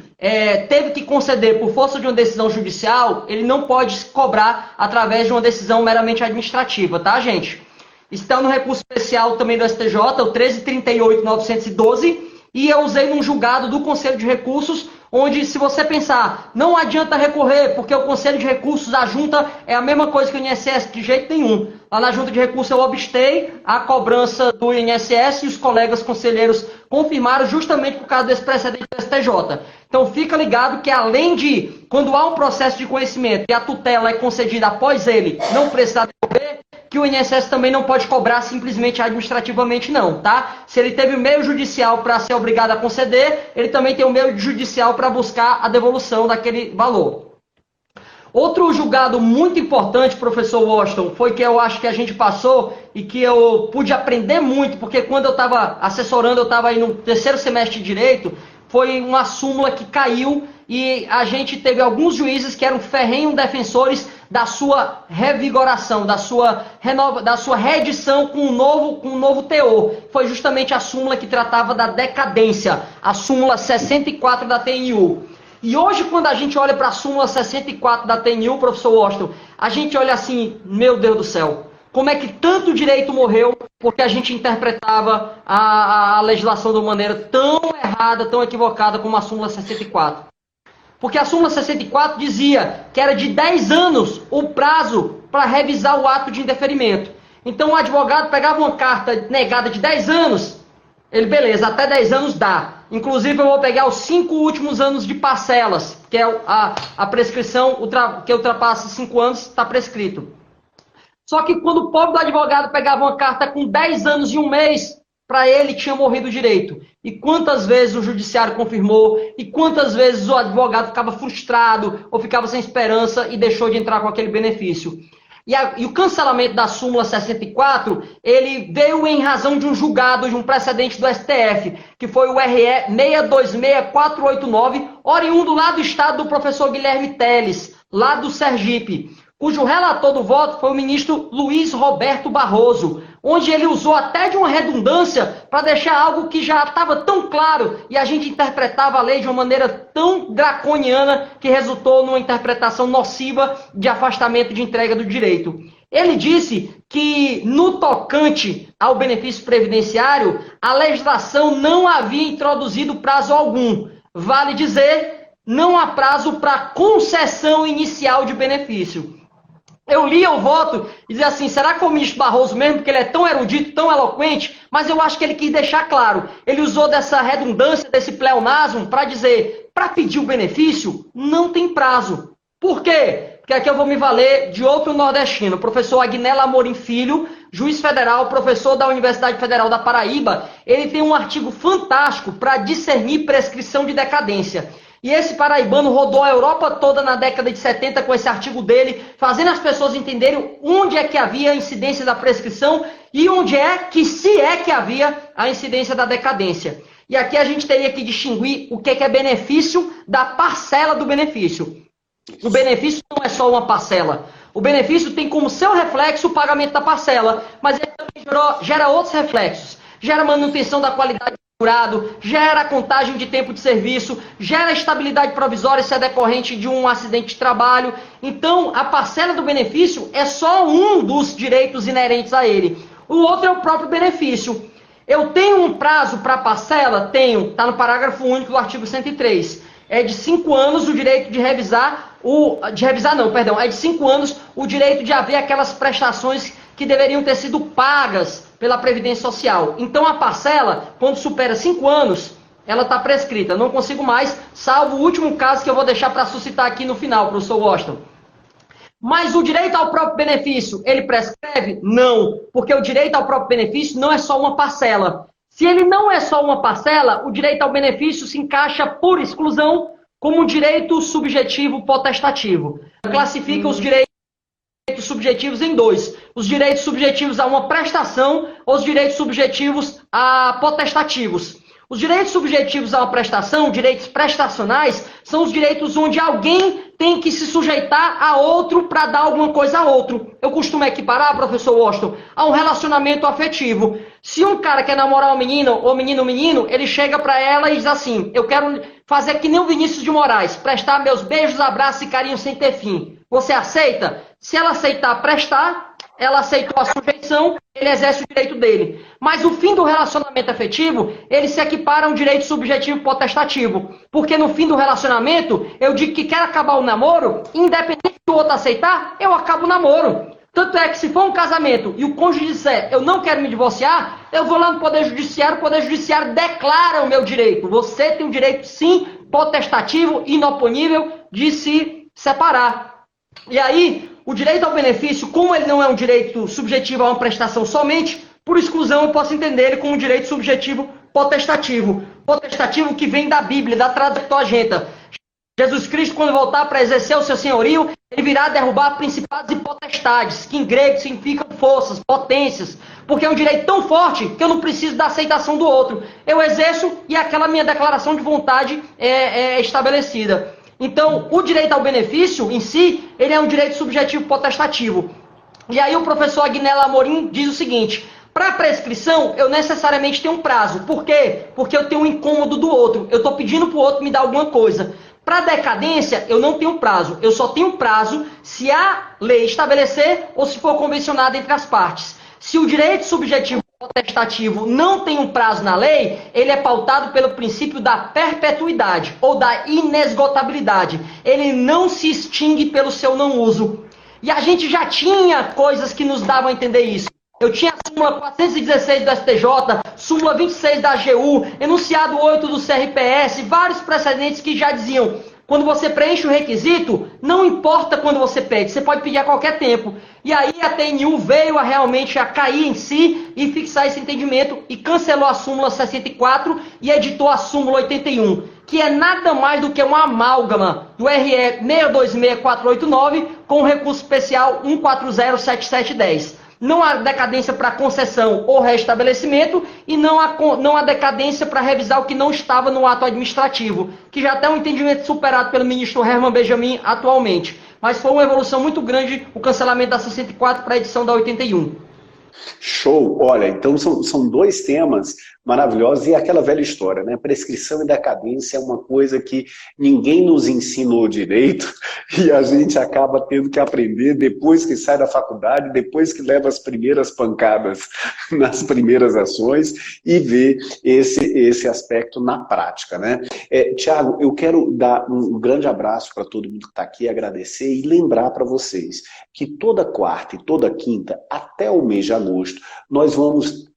teve que conceder por força de uma decisão judicial, ele não pode cobrar através de uma decisão meramente administrativa, tá, gente? Está no recurso especial também do STJ, o 1338.912, e eu usei num julgado do Conselho de Recursos, onde, se você pensar, não adianta recorrer, porque o Conselho de Recursos, a junta, é a mesma coisa que o INSS, de jeito nenhum. Lá na junta de recursos eu obstei a cobrança do INSS e os colegas conselheiros confirmaram justamente por causa desse precedente do STJ. Então fica ligado que além de, quando há um processo de conhecimento e a tutela é concedida após ele não precisar devolver, que o INSS também não pode cobrar simplesmente administrativamente não, tá? Se ele teve o meio judicial para ser obrigado a conceder, ele também tem o meio judicial para buscar a devolução daquele valor. Outro julgado muito importante, professor Washington, foi que eu acho que a gente passou e que eu pude aprender muito, porque quando eu estava assessorando, eu estava aí no terceiro semestre de Direito, foi uma súmula que caiu e a gente teve alguns juízes que eram ferrenhos defensores da sua revigoração, da sua reedição com um novo teor. Foi justamente a súmula que tratava da decadência, a súmula 64 da TNU. E hoje, quando a gente olha para a súmula 64 da TNU, professor Washington, a gente olha assim, meu Deus do céu, como é que tanto direito morreu porque a gente interpretava a legislação de uma maneira tão errada, tão equivocada como a súmula 64. Porque a súmula 64 dizia que era de 10 anos o prazo para revisar o ato de indeferimento. Então o advogado pegava uma carta negada de 10 anos, ele, beleza, até 10 anos dá. Inclusive eu vou pegar os 5 últimos anos de parcelas, que é a prescrição que ultrapassa 5 anos, está prescrito. Só que quando o pobre do advogado pegava uma carta com 10 anos e 1 mês, para ele tinha morrido o direito. E quantas vezes o judiciário confirmou, e quantas vezes o advogado ficava frustrado, ou ficava sem esperança e deixou de entrar com aquele benefício. E o cancelamento da súmula 64, ele veio em razão de um julgado, de um precedente do STF, que foi o RE 626489, oriundo lá do estado do professor Guilherme Teles, lá do Sergipe, cujo relator do voto foi o ministro Luiz Roberto Barroso, onde ele usou até de uma redundância para deixar algo que já estava tão claro e a gente interpretava a lei de uma maneira tão draconiana que resultou numa interpretação nociva de afastamento de entrega do direito. Ele disse que, no tocante ao benefício previdenciário, a legislação não havia introduzido prazo algum. Vale dizer, não há prazo para concessão inicial de benefício. Eu lia o voto e dizia assim, será que é o ministro Barroso mesmo, porque ele é tão erudito, tão eloquente, mas eu acho que ele quis deixar claro. Ele usou dessa redundância, desse pleonasmo, para dizer, para pedir o benefício, não tem prazo. Por quê? Porque aqui eu vou me valer de outro nordestino, o professor Agnello Amorim Filho, juiz federal, professor da Universidade Federal da Paraíba. Ele tem um artigo fantástico para discernir prescrição de decadência. E esse paraibano rodou a Europa toda na década de 70 com esse artigo dele, fazendo as pessoas entenderem onde é que havia a incidência da prescrição e onde é que, se é que havia a incidência da decadência. E aqui a gente teria que distinguir o que é benefício da parcela do benefício. O benefício não é só uma parcela. O benefício tem como seu reflexo o pagamento da parcela, mas ele também gera outros reflexos. Gera manutenção da qualidade do segurado, gera contagem de tempo de serviço, gera estabilidade provisória se é decorrente de um acidente de trabalho. Então, a parcela do benefício é só um dos direitos inerentes a ele. O outro é o próprio benefício. Eu tenho um prazo para a parcela? Tenho. Está no parágrafo único do artigo 103. É de 5 anos o direito de revisar, é de 5 anos o direito de haver aquelas prestações que deveriam ter sido pagas pela Previdência Social. Então a parcela, quando supera 5 anos, ela está prescrita. Não consigo mais, salvo o último caso que eu vou deixar para suscitar aqui no final, professor Washington. Mas o direito ao próprio benefício, ele prescreve? Não, porque o direito ao próprio benefício não é só uma parcela. Se ele não é só uma parcela, o direito ao benefício se encaixa por exclusão como um direito subjetivo potestativo. Classifica os direitos subjetivos em 2. Os direitos subjetivos a uma prestação ou os direitos subjetivos a potestativos. Os direitos subjetivos a uma prestação, direitos prestacionais, são os direitos onde alguém tem que se sujeitar a outro para dar alguma coisa a outro. Eu costumo equiparar, professor Washington, a um relacionamento afetivo. Se um cara quer namorar uma menina, ou menino, ele chega para ela e diz assim, eu quero fazer que nem o Vinícius de Moraes, prestar meus beijos, abraços e carinho sem ter fim. Você aceita? Se ela aceitar prestar, ela aceitou a sujeição, ele exerce o direito dele. Mas o fim do relacionamento afetivo, ele se equipara a um direito subjetivo potestativo. Porque no fim do relacionamento, eu digo que quero acabar o namoro, independente do outro aceitar, eu acabo o namoro. Tanto é que se for um casamento e o cônjuge disser, eu não quero me divorciar, eu vou lá no Poder Judiciário, o Poder Judiciário declara o meu direito. Você tem um direito, sim, potestativo, inoponível, de se separar. E aí, o direito ao benefício, como ele não é um direito subjetivo a uma prestação somente, por exclusão eu posso entender ele como um direito subjetivo potestativo. Potestativo que vem da Bíblia, da Septuaginta. Jesus Cristo, quando voltar para exercer o seu senhorio, ele virá derrubar principados e potestades, que em grego significam forças, potências, porque é um direito tão forte que eu não preciso da aceitação do outro. Eu exerço e aquela minha declaração de vontade é estabelecida. Então, o direito ao benefício, em si, ele é um direito subjetivo potestativo. E aí o professor Agnello Amorim diz o seguinte, para a prescrição, eu necessariamente tenho um prazo. Por quê? Porque eu tenho um incômodo do outro. Eu estou pedindo para o outro me dar alguma coisa. Para decadência, eu não tenho prazo. Eu só tenho prazo se a lei estabelecer ou se for convencionada entre as partes. Se o direito subjetivo potestativo não tem um prazo na lei, ele é pautado pelo princípio da perpetuidade ou da inesgotabilidade. Ele não se extingue pelo seu não uso. E a gente já tinha coisas que nos davam a entender isso. Eu tinha a súmula 416 do STJ, súmula 26 da AGU, enunciado 8 do CRPS, vários precedentes que já diziam, Quando você preenche o requisito, não importa quando você pede, você pode pedir a qualquer tempo. E aí a TNU veio realmente a cair em si e fixar esse entendimento e cancelou a súmula 64 e editou a súmula 81, que é nada mais do que uma amálgama do RE 626489 com o recurso especial 1407710. Não há decadência para concessão ou restabelecimento e não há decadência para revisar o que não estava no ato administrativo, que já tem um entendimento superado pelo ministro Herman Benjamin atualmente. Mas foi uma evolução muito grande o cancelamento da 64 para a edição da 81. Show! Olha, então são dois temas maravilhosos e aquela velha história, né? Prescrição e decadência é uma coisa que ninguém nos ensinou direito e a gente acaba tendo que aprender depois que sai da faculdade, depois que leva as primeiras pancadas nas primeiras ações e vê esse aspecto na prática, né? Tiago, eu quero dar um grande abraço para todo mundo que está aqui, agradecer e lembrar para vocês que toda quarta e toda quinta, até o mês de agosto,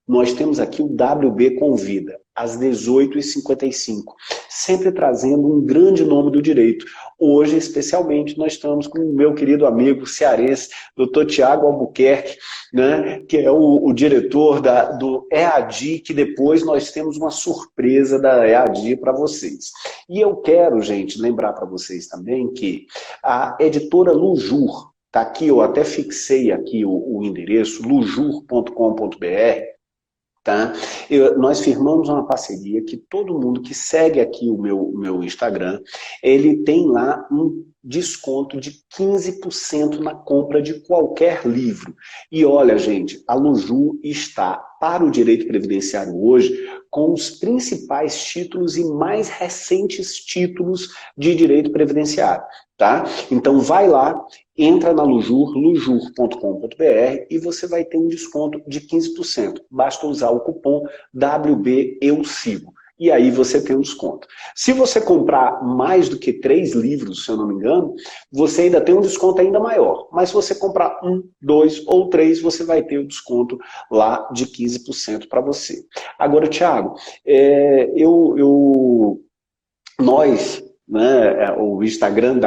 nós temos aqui o WB Convida, às 18h55, sempre trazendo um grande nome do direito. Hoje, especialmente, nós estamos com o meu querido amigo cearense, Dr. Tiago Albuquerque, né, que é o diretor do EADI, que depois nós temos uma surpresa da EADI para vocês. E eu quero, gente, lembrar para vocês também que a editora Lujur, está aqui, eu até fixei aqui o endereço, lujur.com.br, tá? Nós firmamos uma parceria que todo mundo que segue aqui o meu Instagram, ele tem lá um desconto de 15% na compra de qualquer livro. E olha, gente, a Lujur está para o direito previdenciário hoje com os principais títulos e mais recentes títulos de direito previdenciário, tá? Então vai lá, entra na Lujur, lujur.com.br e você vai ter um desconto de 15%. Basta usar o cupom WBEUSIGO. E aí você tem um desconto. Se você comprar mais do que 3 livros, se eu não me engano, você ainda tem um desconto ainda maior. Mas se você comprar 1, 2 ou 3, você vai ter o desconto lá de 15% para você. Agora, Tiago, nós, né, o Instagram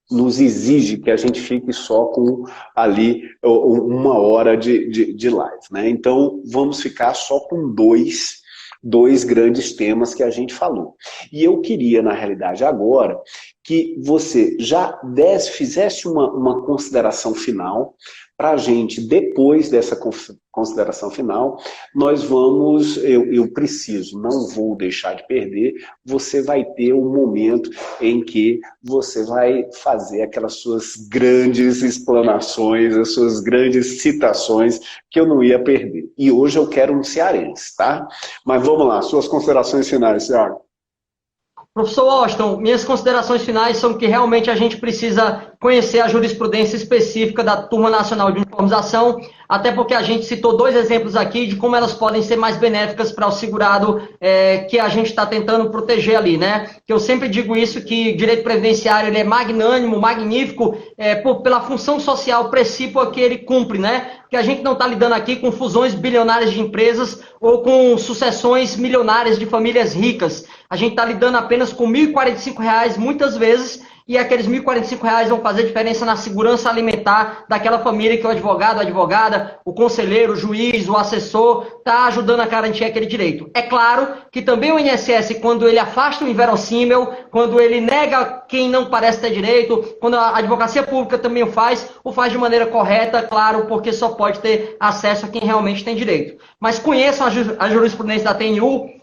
nos exige que a gente fique só com ali 1 hora de live, né? Então, vamos ficar só com dois grandes temas que a gente falou. E eu queria, na realidade, agora, que você já fizesse uma consideração final para a gente, depois dessa consideração final, nós vamos, eu preciso, não vou deixar de perder, você vai ter um momento em que você vai fazer aquelas suas grandes explanações, as suas grandes citações, que eu não ia perder. E hoje eu quero um cearense, tá? Mas vamos lá, suas considerações finais, Thiago. Professor Washington, minhas considerações finais são que realmente a gente precisa conhecer a jurisprudência específica da Turma Nacional de Uniformização, até porque a gente citou 2 exemplos aqui de como elas podem ser mais benéficas para o segurado que a gente está tentando proteger ali, né? Que eu sempre digo isso, que direito previdenciário ele é magnânimo, magnífico, pela função social precípua que ele cumpre, né? Que a gente não está lidando aqui com fusões bilionárias de empresas ou com sucessões milionárias de famílias ricas. A gente está lidando apenas com R$ 1.045 muitas vezes, e aqueles R$ 1.045 vão fazer diferença na segurança alimentar daquela família que o advogado, a advogada, o conselheiro, o juiz, o assessor está ajudando a garantir aquele direito. É claro que também o INSS, quando ele afasta o inverossímil, quando ele nega quem não parece ter direito, quando a advocacia pública também o faz de maneira correta, claro, porque só pode ter acesso a quem realmente tem direito. Mas conheçam a jurisprudência da TNU.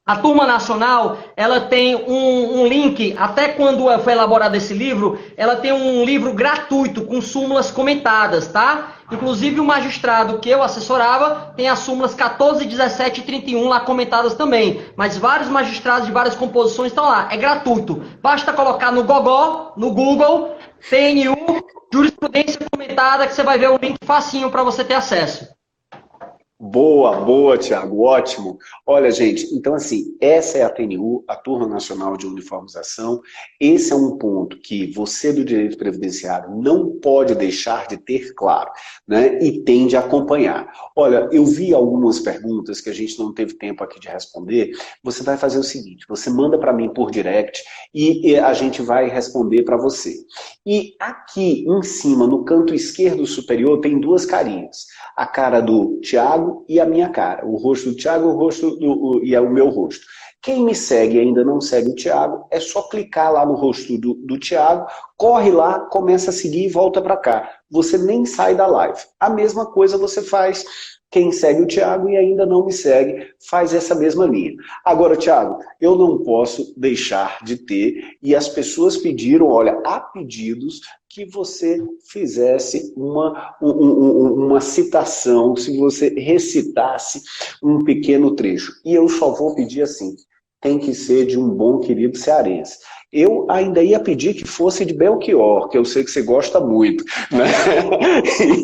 A Turma Nacional, ela tem um link, até quando foi elaborado esse livro, ela tem um livro gratuito com súmulas comentadas, tá? Inclusive o magistrado que eu assessorava tem as súmulas 14, 17 e 31 lá comentadas também. Mas vários magistrados de várias composições estão lá, é gratuito. Basta colocar no Google, TNU, jurisprudência comentada, que você vai ver o link facinho para você ter acesso. Boa, Thiago, ótimo. Olha, gente, então assim, essa é a TNU, a Turma Nacional de Uniformização. Esse é um ponto que você do direito previdenciário não pode deixar de ter claro, né? E tem de acompanhar. Olha, eu vi algumas perguntas que a gente não teve tempo aqui de responder. Você vai fazer o seguinte, você manda para mim por direct e a gente vai responder para você. E aqui em cima, no canto esquerdo superior, tem duas carinhas. A cara do Thiago e a minha cara. O rosto do Thiago e o meu rosto. Quem me segue e ainda não segue o Thiago, é só clicar lá no rosto do Thiago, corre lá, começa a seguir e volta para cá. Você nem sai da live. A mesma coisa você faz. Quem segue o Thiago e ainda não me segue, faz essa mesma linha. Agora, Thiago, eu não posso deixar de ter, e as pessoas pediram, olha, há pedidos que você fizesse uma citação, se você recitasse um pequeno trecho. E eu só vou pedir assim, tem que ser de um bom querido cearense. Eu ainda ia pedir que fosse de Belchior, que eu sei que você gosta muito, né?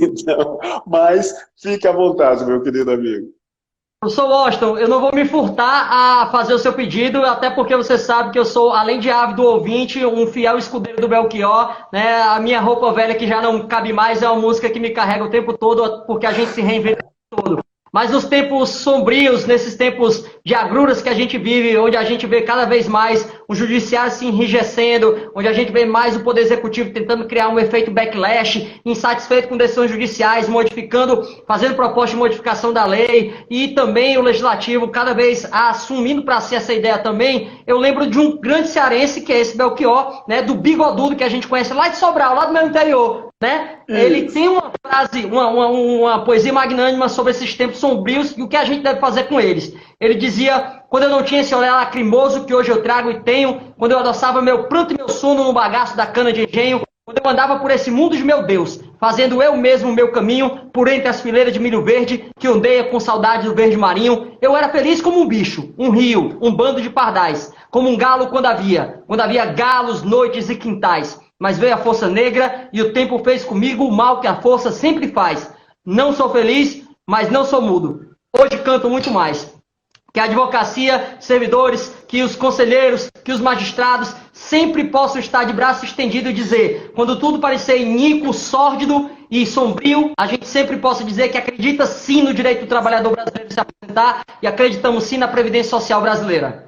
Então, mas fique à vontade, meu querido amigo. Professor Washington, eu não vou me furtar a fazer o seu pedido, até porque você sabe que eu sou, além de ávido ouvinte, um fiel escudeiro do Belchior, né? A minha roupa velha que já não cabe mais é uma música que me carrega o tempo todo, porque a gente se reinventa o tempo todo. Mas nos tempos sombrios, nesses tempos de agruras que a gente vive, onde a gente vê cada vez mais o judiciário se enrijecendo, onde a gente vê mais o Poder Executivo tentando criar um efeito backlash, insatisfeito com decisões judiciais, modificando, fazendo proposta de modificação da lei, e também o Legislativo cada vez assumindo para si essa ideia também, eu lembro de um grande cearense, que é esse Belchior, né, do Bigodudo, que a gente conhece lá de Sobral, lá do meu interior, né? Ele tem uma frase, uma poesia magnânima sobre esses tempos sombrios e o que a gente deve fazer com eles. Ele dizia, quando eu não tinha esse olhar lacrimoso que hoje eu trago e tenho, quando eu adoçava meu pranto e meu sono no bagaço da cana de engenho, quando eu andava por esse mundo de meu Deus, fazendo eu mesmo o meu caminho, por entre as fileiras de milho verde, que ondeia com saudade do verde marinho, eu era feliz como um bicho, um rio, um bando de pardais, como um galo quando havia galos, noites e quintais. Mas veio a força negra e o tempo fez comigo o mal que a força sempre faz. Não sou feliz, mas não sou mudo. Hoje canto muito mais. Que a advocacia, servidores, que os conselheiros, que os magistrados sempre possam estar de braço estendido e dizer, quando tudo parecer iníquo, sórdido e sombrio, a gente sempre possa dizer que acredita sim no direito do trabalhador brasileiro de se apresentar e acreditamos sim na Previdência Social brasileira.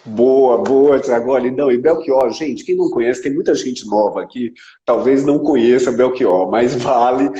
Boa, Thiago. Não, e Belchior, gente, quem não conhece, tem muita gente nova aqui, talvez não conheça Belchior, mas vale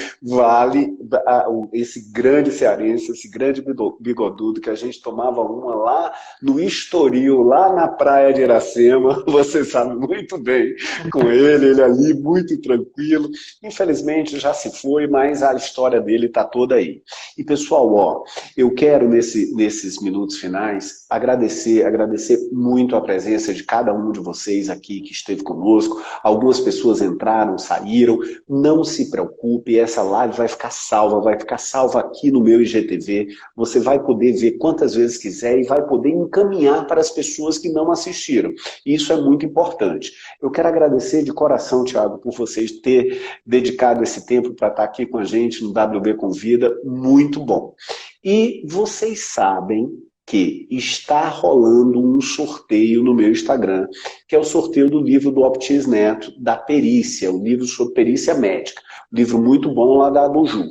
esse grande cearense, esse grande bigodudo que a gente tomava uma lá no Estoril, lá na praia de Iracema, você sabe muito bem com ele ali muito tranquilo. Infelizmente já se foi, mas a história dele está toda aí. E pessoal, ó, eu quero nesses minutos finais agradecer muito a presença de cada um de vocês aqui que esteve conosco. Algumas pessoas entraram, saíram. Não se preocupe, essa live vai ficar salva aqui no meu IGTV. Você vai poder ver quantas vezes quiser e vai poder encaminhar para as pessoas que não assistiram. Isso é muito importante. Eu quero agradecer de coração, Thiago, por vocês terem dedicado esse tempo para estar aqui com a gente no WB Convida. Muito bom. E vocês sabem que está rolando um sorteio no meu Instagram, que é o sorteio do livro do Optis Neto, da perícia, o livro sobre perícia médica. Um livro muito bom lá da Abujur.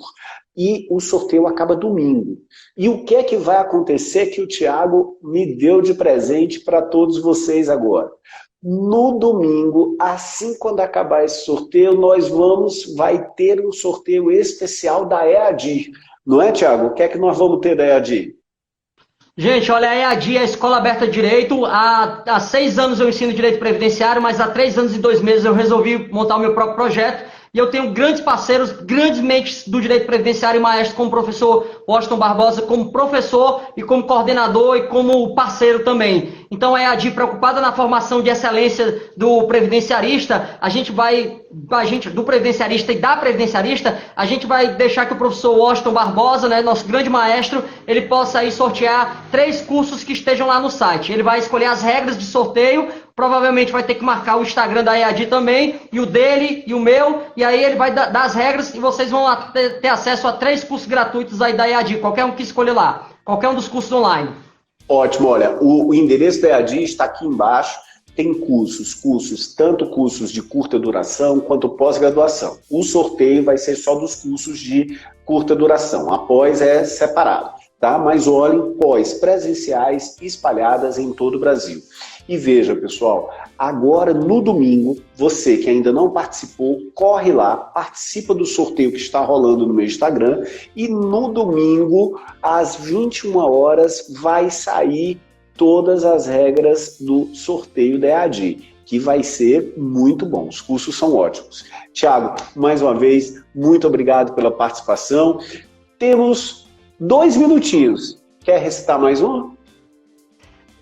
E o sorteio acaba domingo. E o que é que vai acontecer que o Thiago me deu de presente para todos vocês agora? No domingo, assim quando acabar esse sorteio, vai ter um sorteio especial da EADI. Não é, Thiago? O que é que nós vamos ter da EADI? Gente, olha, a EADI é a Escola Aberta de Direito. Há 6 anos eu ensino Direito Previdenciário, mas há 3 anos e 2 meses eu resolvi montar o meu próprio projeto. E eu tenho grandes parceiros, grandes mentes do Direito Previdenciário e maestro, como o professor Washington Barbosa, como professor e como coordenador e como parceiro também. Então, a EADI, preocupada na formação de excelência do previdenciarista, do previdenciarista e da previdenciarista, a gente vai deixar que o professor Washington Barbosa, né, nosso grande maestro, ele possa aí sortear 3 cursos que estejam lá no site. Ele vai escolher as regras de sorteio. O provavelmente vai ter que marcar o Instagram da EAD também, e o dele, e o meu, e aí ele vai dar as regras, e vocês vão ter acesso a 3 cursos gratuitos aí da EAD, qualquer um que escolher lá, qualquer um dos cursos online. Ótimo, olha, o endereço da EAD está aqui embaixo. Tem tanto cursos de curta duração quanto pós-graduação. O sorteio vai ser só dos cursos de curta duração, após é separado, tá? Mas olhem, pós presenciais espalhadas em todo o Brasil. E veja, pessoal, agora no domingo, você que ainda não participou, corre lá, participa do sorteio que está rolando no meu Instagram e no domingo, às 21 horas, vai sair todas as regras do sorteio da EAD, que vai ser muito bom. Os cursos são ótimos. Thiago, mais uma vez, muito obrigado pela participação. Temos 2 minutinhos. Quer recitar mais um?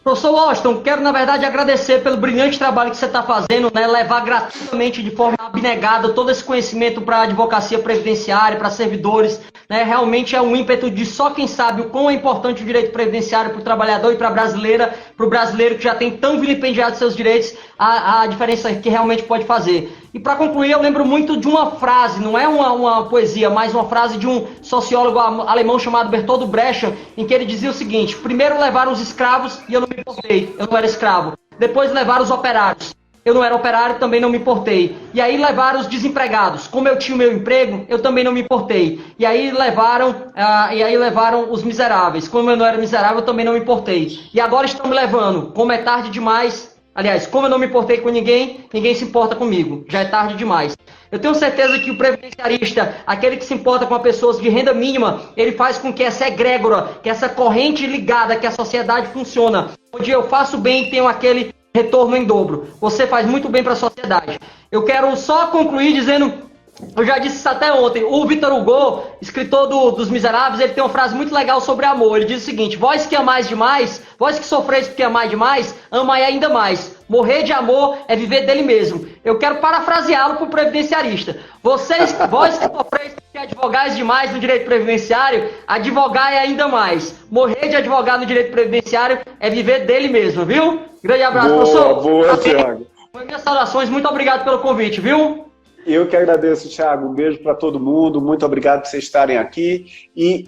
Professor Washington, quero, na verdade, agradecer pelo brilhante trabalho que você está fazendo, né? Levar gratuitamente, de forma abnegada, todo esse conhecimento para a advocacia previdenciária, para servidores, né? Realmente é um ímpeto de só quem sabe o quão é importante o direito previdenciário para o trabalhador e para o brasileiro que já tem tão vilipendiado seus direitos, a diferença que realmente pode fazer. E para concluir, eu lembro muito de uma frase, não é uma poesia, mas uma frase de um sociólogo alemão chamado Bertolt Brecht, em que ele dizia o seguinte: primeiro levaram os escravos e eu não me importei, eu não era escravo. Depois levaram os operários, eu não era operário, também não me importei. E aí levaram os desempregados, como eu tinha o meu emprego, eu também não me importei. E aí levaram os miseráveis, como eu não era miserável, eu também não me importei. E agora estão me levando, como é tarde demais. Aliás, como eu não me importei com ninguém, ninguém se importa comigo. Já é tarde demais. Eu tenho certeza que o previdenciarista, aquele que se importa com as pessoas de renda mínima, ele faz com que essa egrégora, que essa corrente ligada, que a sociedade funciona, onde eu faço bem e tenho aquele retorno em dobro. Você faz muito bem para a sociedade. Eu quero só concluir dizendo... Eu já disse isso até ontem. O Victor Hugo, escritor dos Miseráveis, ele tem uma frase muito legal sobre amor. Ele diz o seguinte: vós que amais demais, vós que sofreis porque amais demais, amai ainda mais. Morrer de amor é viver dele mesmo. Eu quero parafraseá-lo para o previdenciarista. Vós que sofreis porque advogais demais no direito previdenciário, advogai ainda mais. Morrer de advogar no direito previdenciário é viver dele mesmo, viu? Grande abraço, professor. Boa, Thiago. Minhas saudações, muito obrigado pelo convite, viu? Eu que agradeço, Thiago. Um beijo para todo mundo. Muito obrigado por vocês estarem aqui. E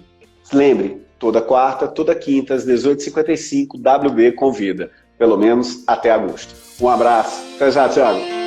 lembre, toda quarta, toda quinta, às 18h55, WB convida. Pelo menos até agosto. Um abraço. Até já, Thiago.